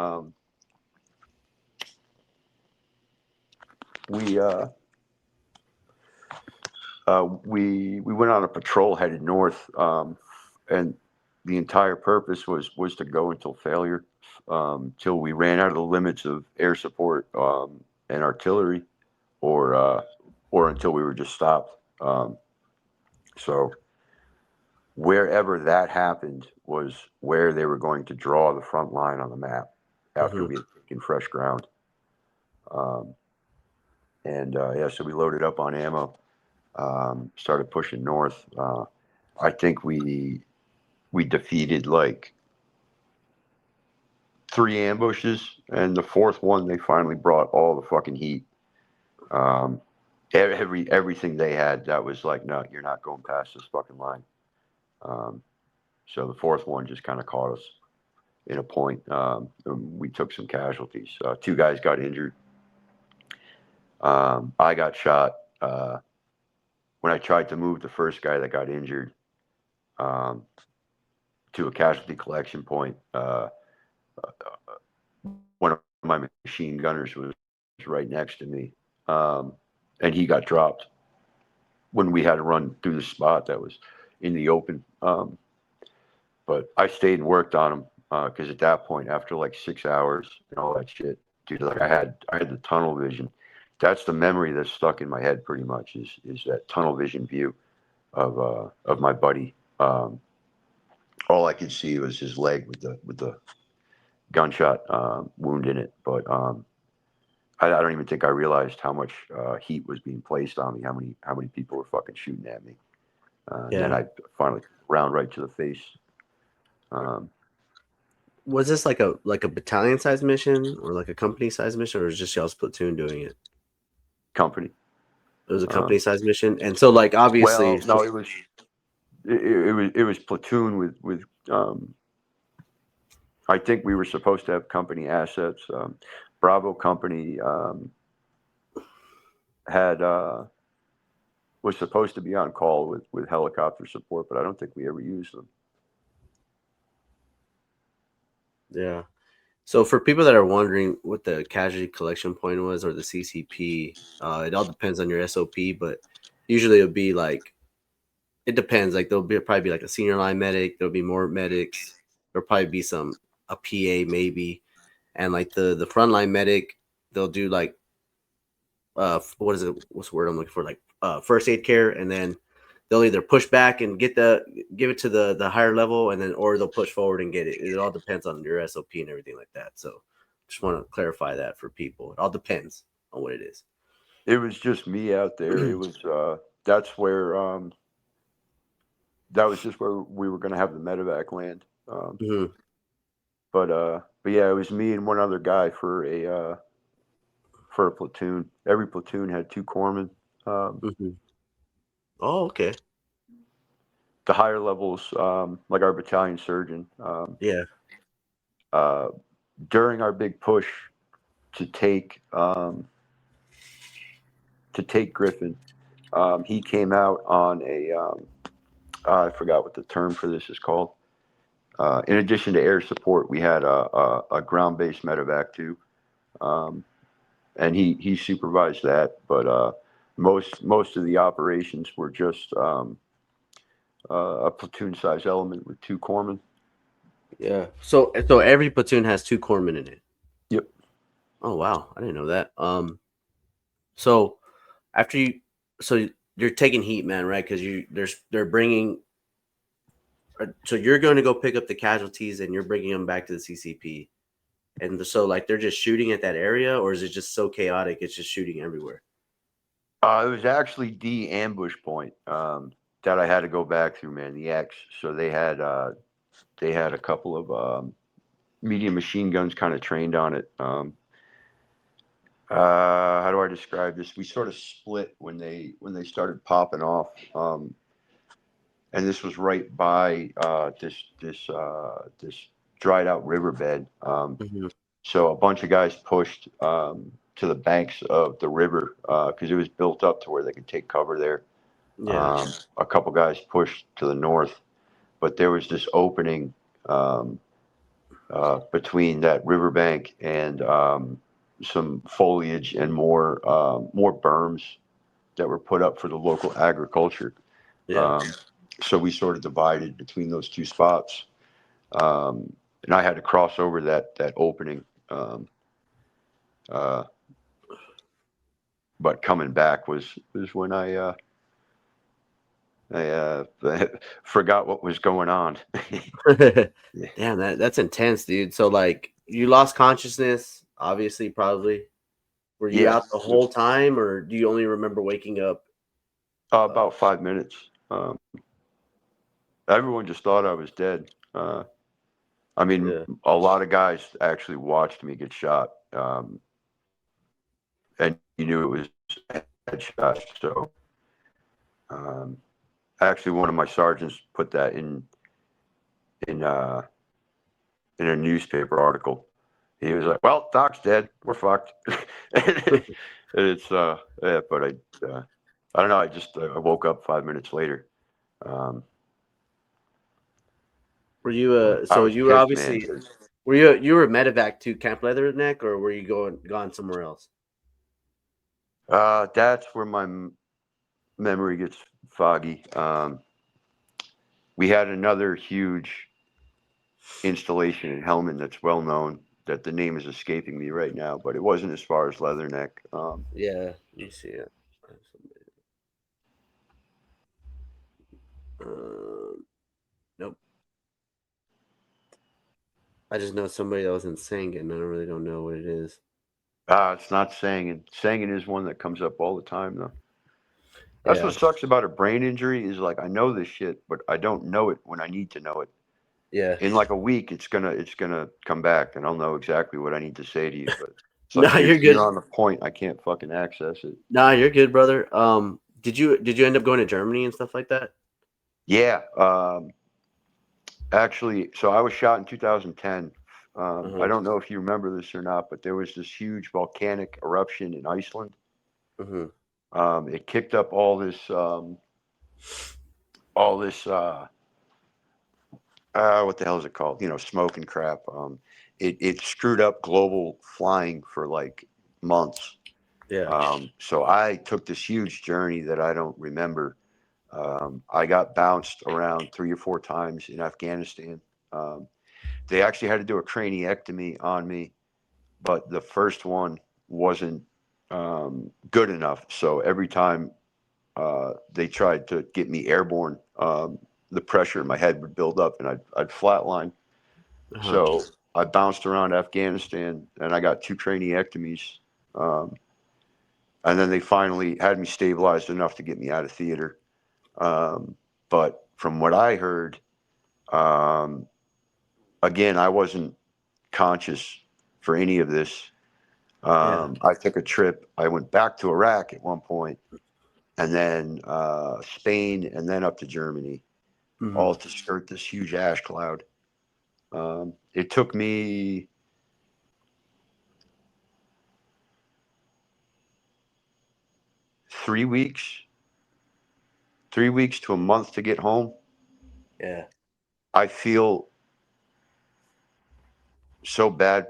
[SPEAKER 2] we we went on a patrol headed north, and the entire purpose was to go until failure, till we ran out of the limits of air support and artillery, or until we were just stopped. So wherever that happened was where they were going to draw the front line on the map after
[SPEAKER 1] Hmm.
[SPEAKER 2] we had taken fresh ground. Um, and yeah, so we loaded up on ammo, started pushing north. I think we defeated like 3 ambushes, and the fourth one they finally brought all the fucking heat. Everything they had that was like, no, you're not going past this fucking line. So the fourth one just kind of caught us in a point. We took some casualties. 2 guys got injured. I got shot when I tried to move the first guy that got injured to a casualty collection point. One of my machine gunners was right next to me, and he got dropped when we had to run through the spot that was in the open. But I stayed and worked on him because at that point, after like 6 hours and all that shit, dude, like I had the tunnel vision. That's the memory that's stuck in my head pretty much is that tunnel vision view of my buddy. All I could see was his leg with the gunshot wound in it. But I don't even think I realized how much heat was being placed on me. How many people were fucking shooting at me. And then I finally round right to the face.
[SPEAKER 1] Was this like a battalion size mission or like a company size mission, or was just y'all's platoon doing it?
[SPEAKER 2] Company.
[SPEAKER 1] It was a company size mission, and so like obviously,
[SPEAKER 2] Well, no, it was platoon with. I think we were supposed to have company assets. Bravo Company had was supposed to be on call with helicopter support, but I don't think we ever used them.
[SPEAKER 1] yeah. So for people that are wondering what the casualty collection point was or the CCP, it all depends on your SOP, but usually it'll be like it depends. Like probably be like a senior line medic. There'll be more medics. There'll probably be a PA maybe, and like the frontline medic, they'll do like what is it? What's the word I'm looking for? Like first aid care, and then they'll either push back and give it to the higher level, and then or they'll push forward and get it. It all depends on your SOP and everything like that. So just want to clarify that for people. It all depends on what it is.
[SPEAKER 2] It was just me out there. It was that's where that was just where we were going to have the medevac land.
[SPEAKER 1] Mm-hmm.
[SPEAKER 2] But yeah, it was me and one other guy for a platoon. Every platoon had 2 corpsmen.
[SPEAKER 1] Mm-hmm. Oh, okay.
[SPEAKER 2] The higher levels, like our battalion surgeon,
[SPEAKER 1] Yeah.
[SPEAKER 2] uh, during our big push to take Griffin, he came out on a I forgot what the term for this is called. In addition to air support, we had a ground-based medevac too, and he supervised that. But most of the operations were just a platoon-size element with 2 corpsmen.
[SPEAKER 1] Yeah. So every platoon has 2 corpsmen in it.
[SPEAKER 2] Yep.
[SPEAKER 1] Oh wow, I didn't know that. So after you, so you're taking heat, man, right? Because they're bringing. So you're going to go pick up the casualties, and you're bringing them back to the CCP, and so like they're just shooting at that area, or is it just so chaotic? It's just shooting everywhere.
[SPEAKER 2] It was actually the ambush point that I had to go back through, man. The X. So they had a couple of medium machine guns kind of trained on it. How do I describe this? We sort of split when they started popping off, and this was right by this dried out riverbed.
[SPEAKER 1] Mm-hmm.
[SPEAKER 2] So a bunch of guys pushed to the banks of the river because it was built up to where they could take cover there.
[SPEAKER 1] Yeah.
[SPEAKER 2] A couple guys pushed to the north, but there was this opening between that riverbank and some foliage and more berms that were put up for the local agriculture.
[SPEAKER 1] Yeah.
[SPEAKER 2] Um, so we sort of divided between those 2 spots, and I had to cross over that opening. Uh, but coming back was when I forgot what was going on. Yeah.
[SPEAKER 1] Damn, that's intense, dude. So like you lost consciousness, obviously, probably. Were you
[SPEAKER 2] Yeah,
[SPEAKER 1] out the whole time, or do you only remember waking up?
[SPEAKER 2] about 5 minutes. Everyone just thought I was dead. I I mean,
[SPEAKER 1] Yeah.
[SPEAKER 2] a lot of guys actually watched me get shot, and you knew it was a headshot. So, um, actually, one of my sergeants put that in uh, in a newspaper article. He was like, "Well, Doc's dead. We're fucked." It's yeah, but I don't know. I woke up 5 minutes later. Um,
[SPEAKER 1] Were you
[SPEAKER 2] I
[SPEAKER 1] so
[SPEAKER 2] was
[SPEAKER 1] you were
[SPEAKER 2] pissed, man,
[SPEAKER 1] obviously
[SPEAKER 2] because
[SPEAKER 1] you were medevac to Camp Leatherneck, or were you gone somewhere else?
[SPEAKER 2] that's where my memory gets foggy. We had another huge installation in Helmand that's well known. That the name is escaping me right now, but it wasn't as far as Leatherneck.
[SPEAKER 1] Yeah, let me see it. Um, nope. I just know somebody that was in Sangin. I don't know what it is.
[SPEAKER 2] It's not Sangin. Sangin is one that comes up all the time, though. That's what
[SPEAKER 1] Yeah,
[SPEAKER 2] sucks about a brain injury is like I know this shit, but I don't know it when I need to know it.
[SPEAKER 1] yeah.
[SPEAKER 2] In like a week, it's gonna come back, and I'll know exactly what I need to say to you. But it's
[SPEAKER 1] No,
[SPEAKER 2] like
[SPEAKER 1] you're
[SPEAKER 2] you're
[SPEAKER 1] good.
[SPEAKER 2] on the point. I can't fucking access it.
[SPEAKER 1] Nah, you're good, brother. Did you end up going to Germany and stuff like that?
[SPEAKER 2] Yeah. Actually, so I was shot in 2010.
[SPEAKER 1] Uh
[SPEAKER 2] I
[SPEAKER 1] huh.
[SPEAKER 2] don't know if you remember this or not, but there was this huge volcanic eruption in Iceland.
[SPEAKER 1] Hmm.
[SPEAKER 2] It kicked up all this what the hell is it called? Smoke and crap. It screwed up global flying for like months.
[SPEAKER 1] Yeah.
[SPEAKER 2] So I took this huge journey that I don't remember. I got bounced around 3 or 4 times in Afghanistan. Um, they actually had to do a craniectomy on me, but the first one wasn't good enough. So every time they tried to get me airborne, the pressure in my head would build up and I'd flatline.
[SPEAKER 1] Uh huh.
[SPEAKER 2] So I bounced around Afghanistan and I got 2 craniectomies. Um, and then they finally had me stabilized enough to get me out of theater. Um, but from what I heard, um, again, I wasn't conscious for any of this.
[SPEAKER 1] Yeah.
[SPEAKER 2] I took a trip. I went back to Iraq at one point, and then Spain, and then up to Germany,
[SPEAKER 1] Hmm.
[SPEAKER 2] all to skirt this huge ash cloud. It took me 3 weeks, 3 weeks to a month to get home.
[SPEAKER 1] Yeah.
[SPEAKER 2] I feel so bad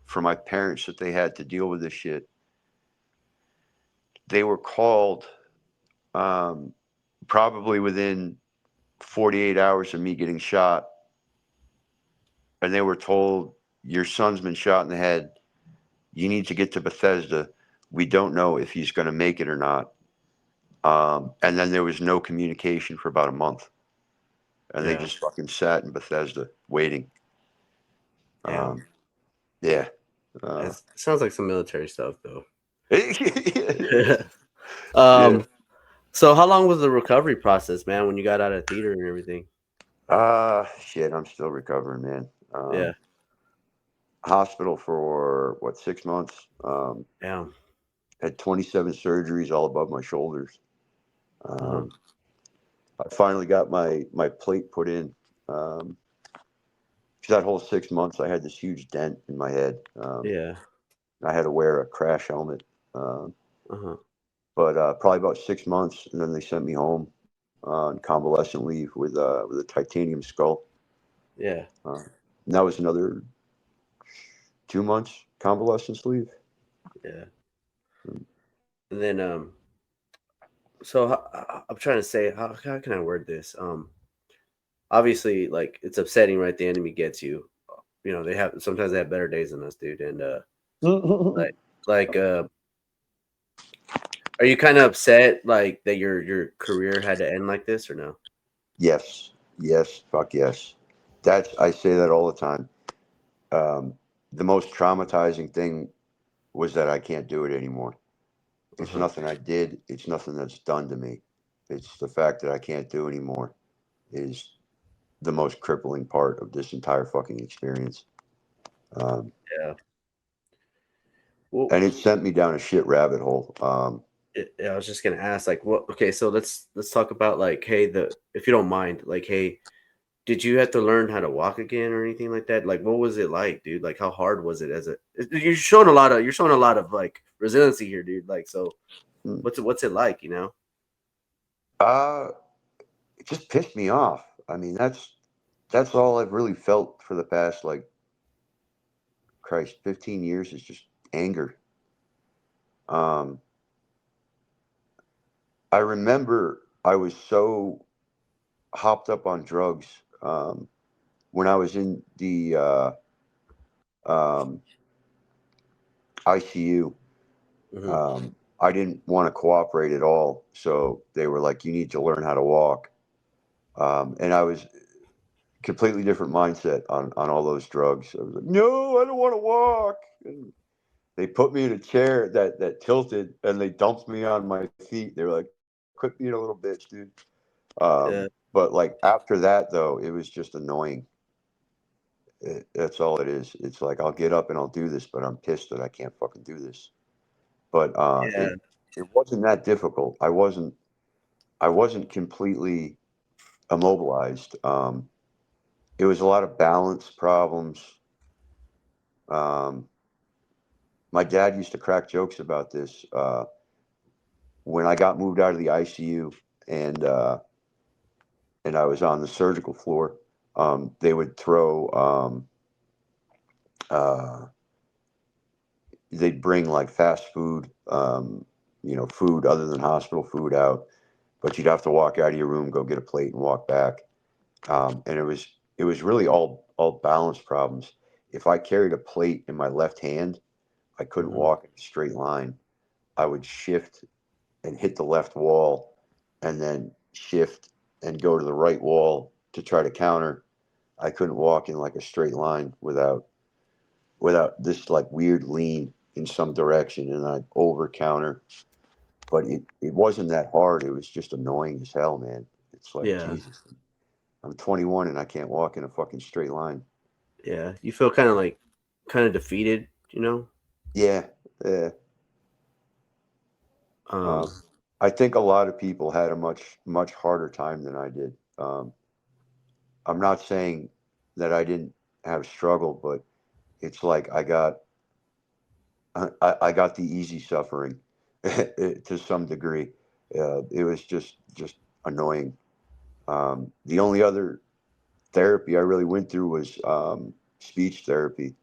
[SPEAKER 2] for my parents that they had to deal with this shit. They were called um, probably within 48 hours of me getting shot, and they were told, "Your son's been shot in the head. You need to get to Bethesda. We don't know if he's going to make it or not." And then there was no communication for about a month, and they
[SPEAKER 1] Yeah.
[SPEAKER 2] just fucking sat in Bethesda waiting.
[SPEAKER 1] Damn.
[SPEAKER 2] Um, yeah. Uh,
[SPEAKER 1] It sounds like some military stuff, though.
[SPEAKER 2] yeah. Yeah.
[SPEAKER 1] um. So, how long was the recovery process, man? When you got out of theater and everything?
[SPEAKER 2] Shit, I'm still recovering, man.
[SPEAKER 1] Yeah.
[SPEAKER 2] Hospital for what, 6 months?
[SPEAKER 1] Damn.
[SPEAKER 2] Had 27 surgeries all above my shoulders.
[SPEAKER 1] Uh huh.
[SPEAKER 2] Um, I finally got my plate put in. Um, 'Cause that whole 6 months, I had this huge dent in my head.
[SPEAKER 1] Yeah.
[SPEAKER 2] I had to wear a crash helmet. Um,
[SPEAKER 1] Uh huh.
[SPEAKER 2] but probably about 6 months, and then they sent me home on convalescent leave with a titanium skull.
[SPEAKER 1] Yeah.
[SPEAKER 2] And that was another 2 months convalescence leave.
[SPEAKER 1] Yeah. And then so I'm trying to say how can I word this? Obviously, like it's upsetting, right? The enemy gets you. You know, they have better days than us, dude. And like like are you kind of upset like that your career had to end like this or no?
[SPEAKER 2] Yes, yes, fuck yes. I say that all the time. Um, the most traumatizing thing was that I can't do it anymore.
[SPEAKER 1] Uh
[SPEAKER 2] It's
[SPEAKER 1] huh.
[SPEAKER 2] nothing I did. It's nothing that's done to me. It's the fact that I can't do anymore is the most crippling part of this entire fucking experience. Um,
[SPEAKER 1] Yeah. Well,
[SPEAKER 2] and it sent me down a shit rabbit hole.
[SPEAKER 1] I was just gonna ask, like, what? Okay, so let's talk about like, hey, the if you don't mind, like, hey, did you have to learn how to walk again or anything like that? Like, what was it like, dude? Like, how hard was it? You're showing a lot of like resiliency here, dude. Like, so
[SPEAKER 2] Mm,
[SPEAKER 1] what's it like? You know?
[SPEAKER 2] uh, it just pissed me off. I mean, that's all I've really felt for the past, like, Christ, 15 years is just anger. Um, I remember I was so hopped up on drugs when I was in the um, ICU.
[SPEAKER 1] Hmm.
[SPEAKER 2] I didn't want to cooperate at all, so they were like, "You need to learn how to walk." And I was completely different mindset on all those drugs. I was like, "No, I don't want to walk." And they put me in a chair that tilted, and they dumped me on my feet. They were like, "Quit being a little bitch, dude."
[SPEAKER 1] Yeah,
[SPEAKER 2] But like after that, though, it was just annoying. That's all it is. It's like I'll get up and I'll do this, but I'm pissed that I can't fucking do this. But
[SPEAKER 1] yeah,
[SPEAKER 2] it wasn't that difficult. I wasn't completely immobilized. It was a lot of balance problems. Um, my dad used to crack jokes about this when I got moved out of the ICU and uh, and I was on the surgical floor. They would throw uh, they'd bring like fast food, food other than hospital food out, but you'd have to walk out of your room, go get a plate, and walk back. And it was really all balance problems. If I carried a plate in my left hand, I couldn't
[SPEAKER 1] hmm,
[SPEAKER 2] walk in a straight line. I would shift and hit the left wall, and then shift and go to the right wall to try to counter. I couldn't walk in like a straight line without this like weird lean in some direction, and I'd over counter. But it wasn't that hard. It was just annoying as hell, man. It's like
[SPEAKER 1] yeah,
[SPEAKER 2] Jesus. I'm 21 and I can't walk in a fucking straight line.
[SPEAKER 1] yeah. You feel kind of defeated, you know?
[SPEAKER 2] Yeah, yeah.
[SPEAKER 1] Um,
[SPEAKER 2] Um, I think a lot of people had a much harder time than I did. I'm not saying that I didn't have struggle, but it's like I got the easy suffering to some degree. It was just annoying. The only other therapy I really went through was speech therapy,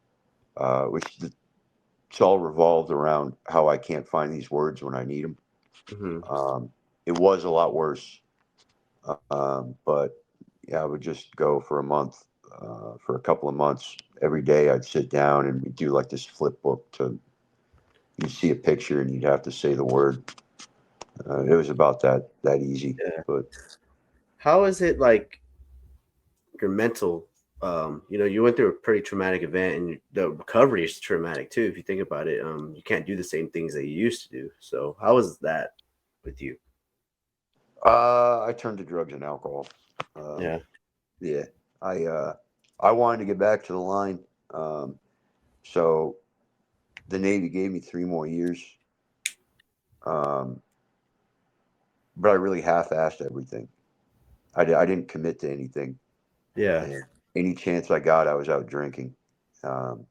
[SPEAKER 2] which it's all revolved around how I can't find these words when I need them.
[SPEAKER 1] mhm.
[SPEAKER 2] It was a lot worse, but yeah, I would just go for a month, for a couple of months. Every day I'd sit down and we'd do like this flip book to you'd see a picture and you'd have to say the word. It was about that easy,
[SPEAKER 1] Yeah.
[SPEAKER 2] but
[SPEAKER 1] How is it like your mental? You went through a pretty traumatic event, and the recovery is traumatic too. If you think about it, you can't do the same things that you used to do. So, how was that with you?
[SPEAKER 2] I turned to drugs and alcohol. Um,
[SPEAKER 1] Yeah.
[SPEAKER 2] yeah, I wanted to get back to the line, um, so the Navy gave me 3 more years, um, but I really half-assed everything. I didn't commit to anything,
[SPEAKER 1] Yeah.
[SPEAKER 2] and any chance I got, I was out drinking, um,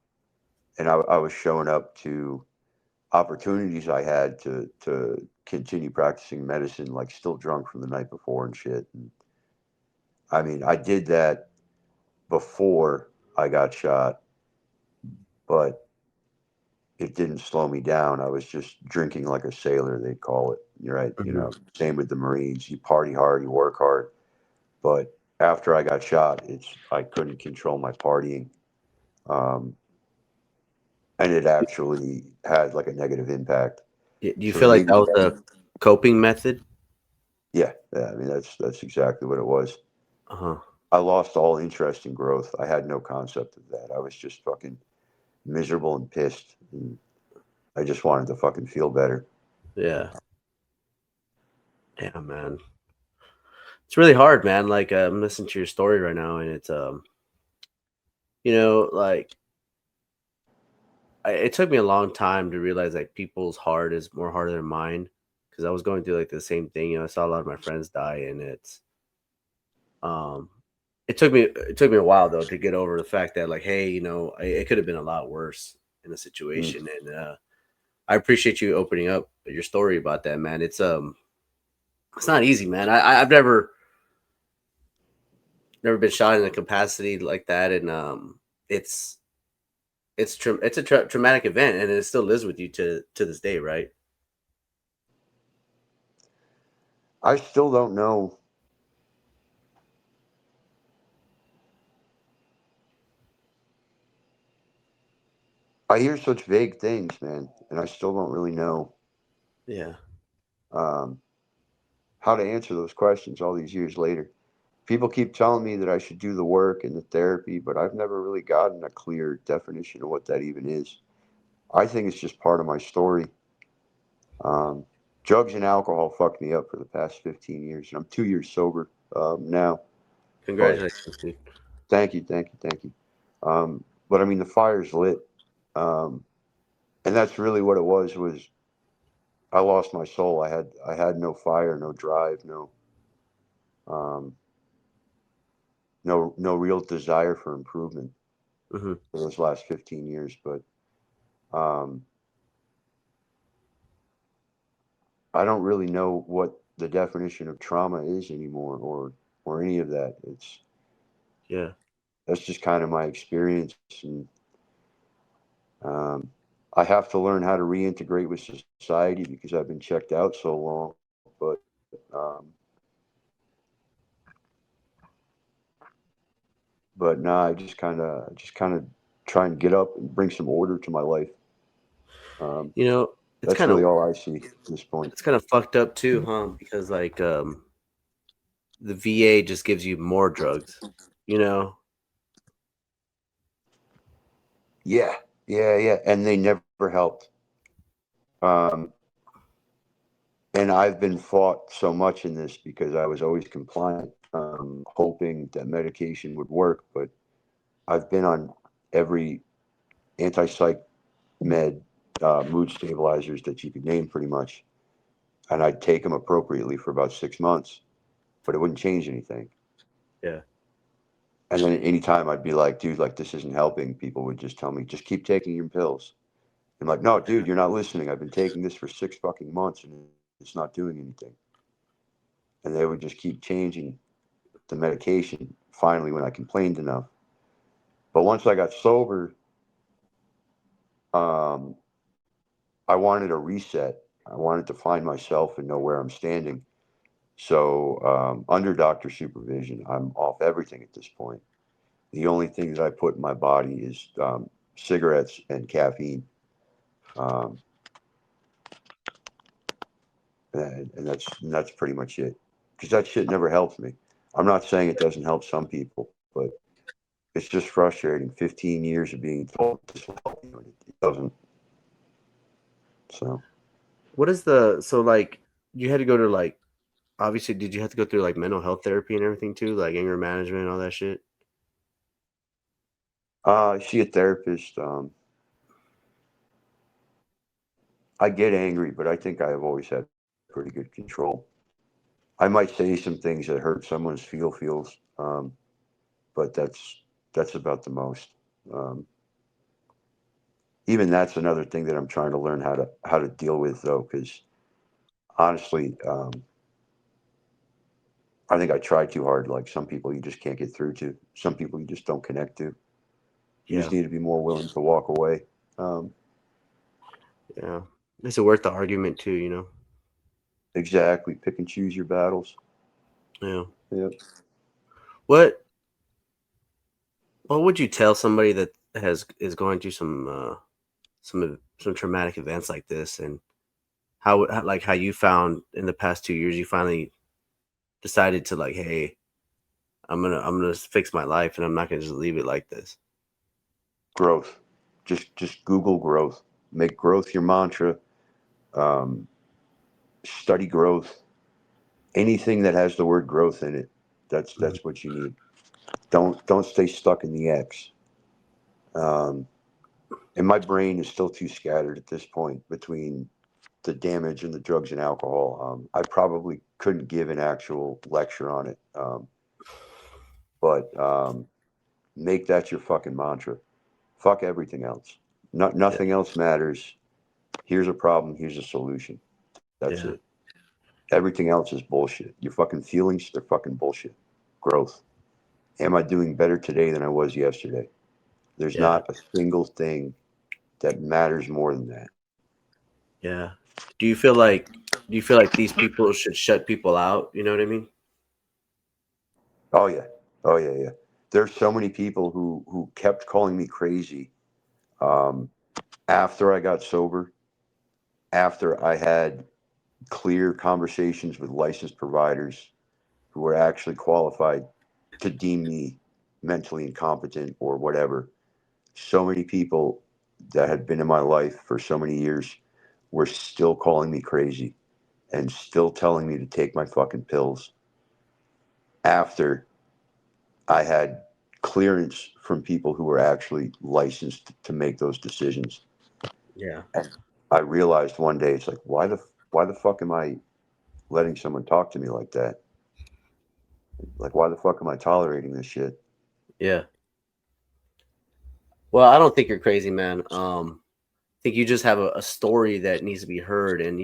[SPEAKER 2] and I was showing up to opportunities I had to continue practicing medicine, like still drunk from the night before and shit. And, I mean, I did that before I got shot, but it didn't slow me down. I was just drinking like a sailor, they'd call it. You're right.
[SPEAKER 1] Hmm.
[SPEAKER 2] Same with the Marines. You party hard, you work hard. But after I got shot, I couldn't control my partying. Um, and it actually had like a negative impact.
[SPEAKER 1] Do you
[SPEAKER 2] So the
[SPEAKER 1] feel like
[SPEAKER 2] Navy,
[SPEAKER 1] that was a coping method?
[SPEAKER 2] yeah, I mean, that's exactly what it was.
[SPEAKER 1] Uh huh.
[SPEAKER 2] I lost all interest in growth. I had no concept of that. I was just fucking miserable and pissed. And I just wanted to fucking feel better.
[SPEAKER 1] Yeah. Yeah, man. It's really hard, man. Like I'm listening to your story right now, and it's like it took me a long time to realize like people's heart is more harder than mine because I was going through like the same thing. I saw a lot of my friends die, and um, it took me a while though to get over the fact that like, hey, it could have been a lot worse in the
[SPEAKER 2] Mm.
[SPEAKER 1] situation, and I appreciate you opening up your story about that, man. It's not easy, man. I've never been shot in a capacity like that, and it's it's a traumatic event, and it still lives with you to this day, right?
[SPEAKER 2] I still don't know. I hear such vague things, man, and I still don't really know
[SPEAKER 1] Yeah,
[SPEAKER 2] um, how to answer those questions all these years later. People keep telling me that I should do the work and the therapy, but I've never really gotten a clear definition of what that even is. I think it's just part of my story. Um, Drugs and alcohol fucked me up for the past 15 years, and I'm 2 years sober now. But
[SPEAKER 1] congratulations, dude.
[SPEAKER 2] thank you, thank you, thank you. But I mean, the fire's lit, um, and that's really what it was. Was I lost my soul? I had no fire, no drive, um, no real desire for improvement
[SPEAKER 1] Hmm.
[SPEAKER 2] for those last 15 years. But um, I don't really know what the definition of trauma is anymore, or any of that. It's
[SPEAKER 1] Yeah,
[SPEAKER 2] That's just kind of my experience, and um, I have to learn how to reintegrate with society because I've been checked out so long. But nah, I just kind of try and get up and bring some order to my life. Um,
[SPEAKER 1] you know, it's
[SPEAKER 2] that's
[SPEAKER 1] kind
[SPEAKER 2] really
[SPEAKER 1] of
[SPEAKER 2] all I see at this point.
[SPEAKER 1] it's kind of fucked up too, huh? Because like the VA just gives you more drugs, you know.
[SPEAKER 2] Yeah, yeah, yeah, and they never helped. Um, and I've been fought so much in this because I was always compliant, hoping that medication would work. But I've been on every anti-psych med, mood stabilizers that you could name, pretty much, and I'd take them appropriately for about 6 months, but it wouldn't change anything.
[SPEAKER 1] Yeah,
[SPEAKER 2] And then anytime I'd be like, dude, like this isn't helping, people would just tell me, just keep taking your pills. I'm like, no, dude, you're not listening. I've been taking this for 6 fucking months and it's not doing anything. And they would just keep changing the medication finally when I complained enough. But once I got sober, um, I wanted a reset. I wanted to find myself and know where I'm standing. So, under doctor supervision, I'm off everything at this point. The only thing that I put in my body is cigarettes and caffeine. Um, and that's pretty much it. Because that shit never helps me. I'm not saying it doesn't help some people, but it's just frustrating. 15 years of being told this will help you, and it doesn't. So,
[SPEAKER 1] what is so like you had to go to like obviously did you have to go through like mental health therapy and everything too, like anger management and all that shit?
[SPEAKER 2] I see a therapist. I get angry, but I think I have always had pretty good control. I might say some things that hurt someone's feels, but that's about the most. Um, Even that's another thing that I'm trying to learn how to deal with, though, because honestly, I think I try too hard. Like some people, you just can't get through to. Some people, you just don't connect to. You just
[SPEAKER 1] Yeah,
[SPEAKER 2] need to be more willing to walk away. Um,
[SPEAKER 1] yeah. Is it worth the argument too?
[SPEAKER 2] exactly. Pick and choose your battles.
[SPEAKER 1] Yeah.
[SPEAKER 2] Yep.
[SPEAKER 1] What What would you tell somebody that is going through some traumatic events like this, and like how you found in the past 2 years you finally decided to like, hey, I'm gonna fix my life and I'm not gonna just leave it like this.
[SPEAKER 2] Growth. Just Google growth. Make growth your mantra. Um, Study growth. Anything that has the word growth in it, that's what you need. Don't stay stuck in the X. Um, and my brain is still too scattered at this point between the damage and the drugs and alcohol. I probably couldn't give an actual lecture on it, but make that your fucking mantra. Fuck everything else.
[SPEAKER 1] Yeah.
[SPEAKER 2] Nothing else matters. Here's a problem. Here's a solution. That's it.
[SPEAKER 1] Yeah.
[SPEAKER 2] Everything else is bullshit. Your fucking feelings, they're fucking bullshit. Growth. Am I doing better today than I was yesterday? There's
[SPEAKER 1] Yeah.
[SPEAKER 2] not a single thing that matters more than that.
[SPEAKER 1] Yeah. Do you feel like these people should shut people out? You know what I mean?
[SPEAKER 2] Oh yeah. Oh yeah, yeah. There's so many people who kept calling me crazy um, after I got sober, after I had clear conversations with licensed providers who were actually qualified to deem me mentally incompetent or whatever. So many people that had been in my life for so many years were still calling me crazy and still telling me to take my fucking pills after I had clearance from people who were actually licensed to make those decisions.
[SPEAKER 1] Yeah.
[SPEAKER 2] And I realized one day, it's like, why the fuck am I letting someone talk to me like that? Like, why the fuck am I tolerating this shit?
[SPEAKER 1] Yeah. Well, I don't think you're crazy, man. I think you just have a story that needs to be heard, and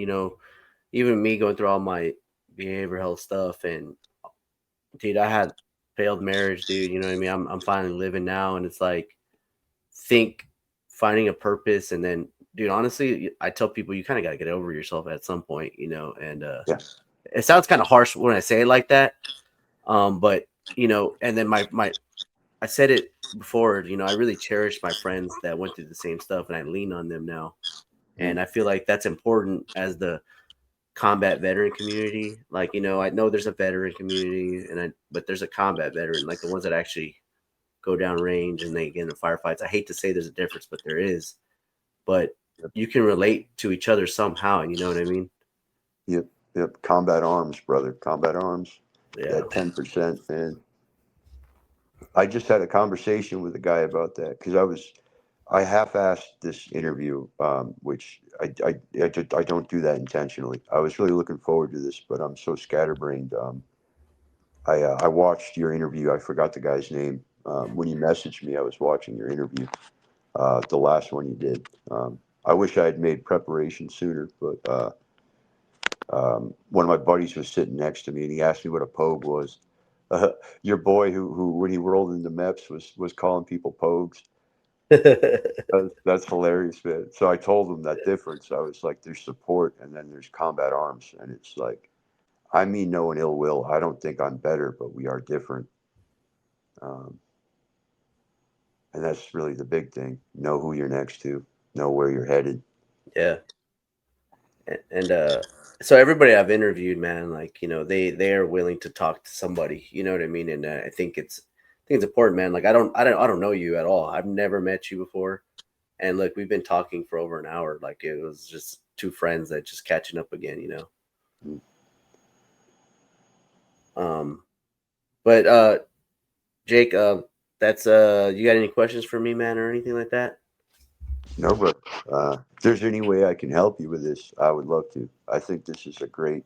[SPEAKER 1] even me going through all my behavioral health stuff, and dude, I had failed marriage, dude. You know what I mean? I'm finally living now, and it's like think finding a purpose, and then, dude, honestly, I tell people you kind of got to get over yourself at some point, and
[SPEAKER 2] Yeah.
[SPEAKER 1] it sounds kind of harsh when I say it like that, but and then my I said it before, I really cherish my friends that went through the same stuff, and I lean on them now,
[SPEAKER 2] Mm.
[SPEAKER 1] and I feel like that's important as the combat veteran community. Like, I know there's a veteran community, but there's a combat veteran, like the ones that actually go down range and they get into firefights. I hate to say there's a difference, but there is. But
[SPEAKER 2] Yep.
[SPEAKER 1] you can relate to each other somehow. You know what I mean?
[SPEAKER 2] Yep. Yep. Combat arms, brother. Combat arms.
[SPEAKER 1] Yeah.
[SPEAKER 2] That 10%, man. I just had a conversation with a guy about that because I half-assed this interview, which I don't do that intentionally. I was really looking forward to this, but I'm so scatterbrained. I watched your interview. I forgot the guy's name. When you messaged me, I was watching your interview, the last one you did. I wish I had made preparation sooner, but one of my buddies was sitting next to me, and he asked me what a pogue was. Your boy, who when he rolled into MEPS, was calling people pogues. That's hilarious, man. So I told him that difference. I was like, there's support, and then there's combat arms, and it's like, I mean no one ill will. I don't think I'm better, but we are different. Um, and that's really the big thing. Know who you're next to. Know where you're headed.
[SPEAKER 1] Yeah. And so everybody I've interviewed, man, like, they are willing to talk to somebody. You know what I mean? And I think it's important, man. Like, I don't know you at all. I've never met you before. And look, we've been talking for over an hour. Like, it was just two friends that just catching up again.
[SPEAKER 2] Mm.
[SPEAKER 1] Um, but Jake, that's you got any questions for me, man, or anything like that?
[SPEAKER 2] No, but if there's any way I can help you with this, I would love to. I think this is a great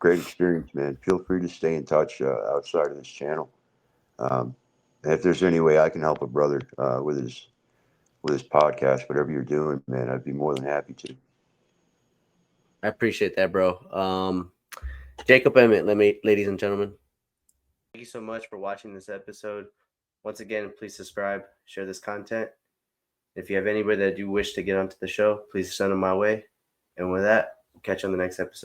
[SPEAKER 2] experience, man. Feel free to stay in touch outside of this channel. Um, and if there's any way I can help a brother with his podcast, whatever you're doing, man, I'd be more than happy to.
[SPEAKER 1] I appreciate that, bro. Jacob Emmett, ladies and gentlemen. Thank you so much for watching this episode. Once again, please subscribe, share this content. If you have anybody that you wish to get onto the show, please send them my way. And with that, catch you on the next episode.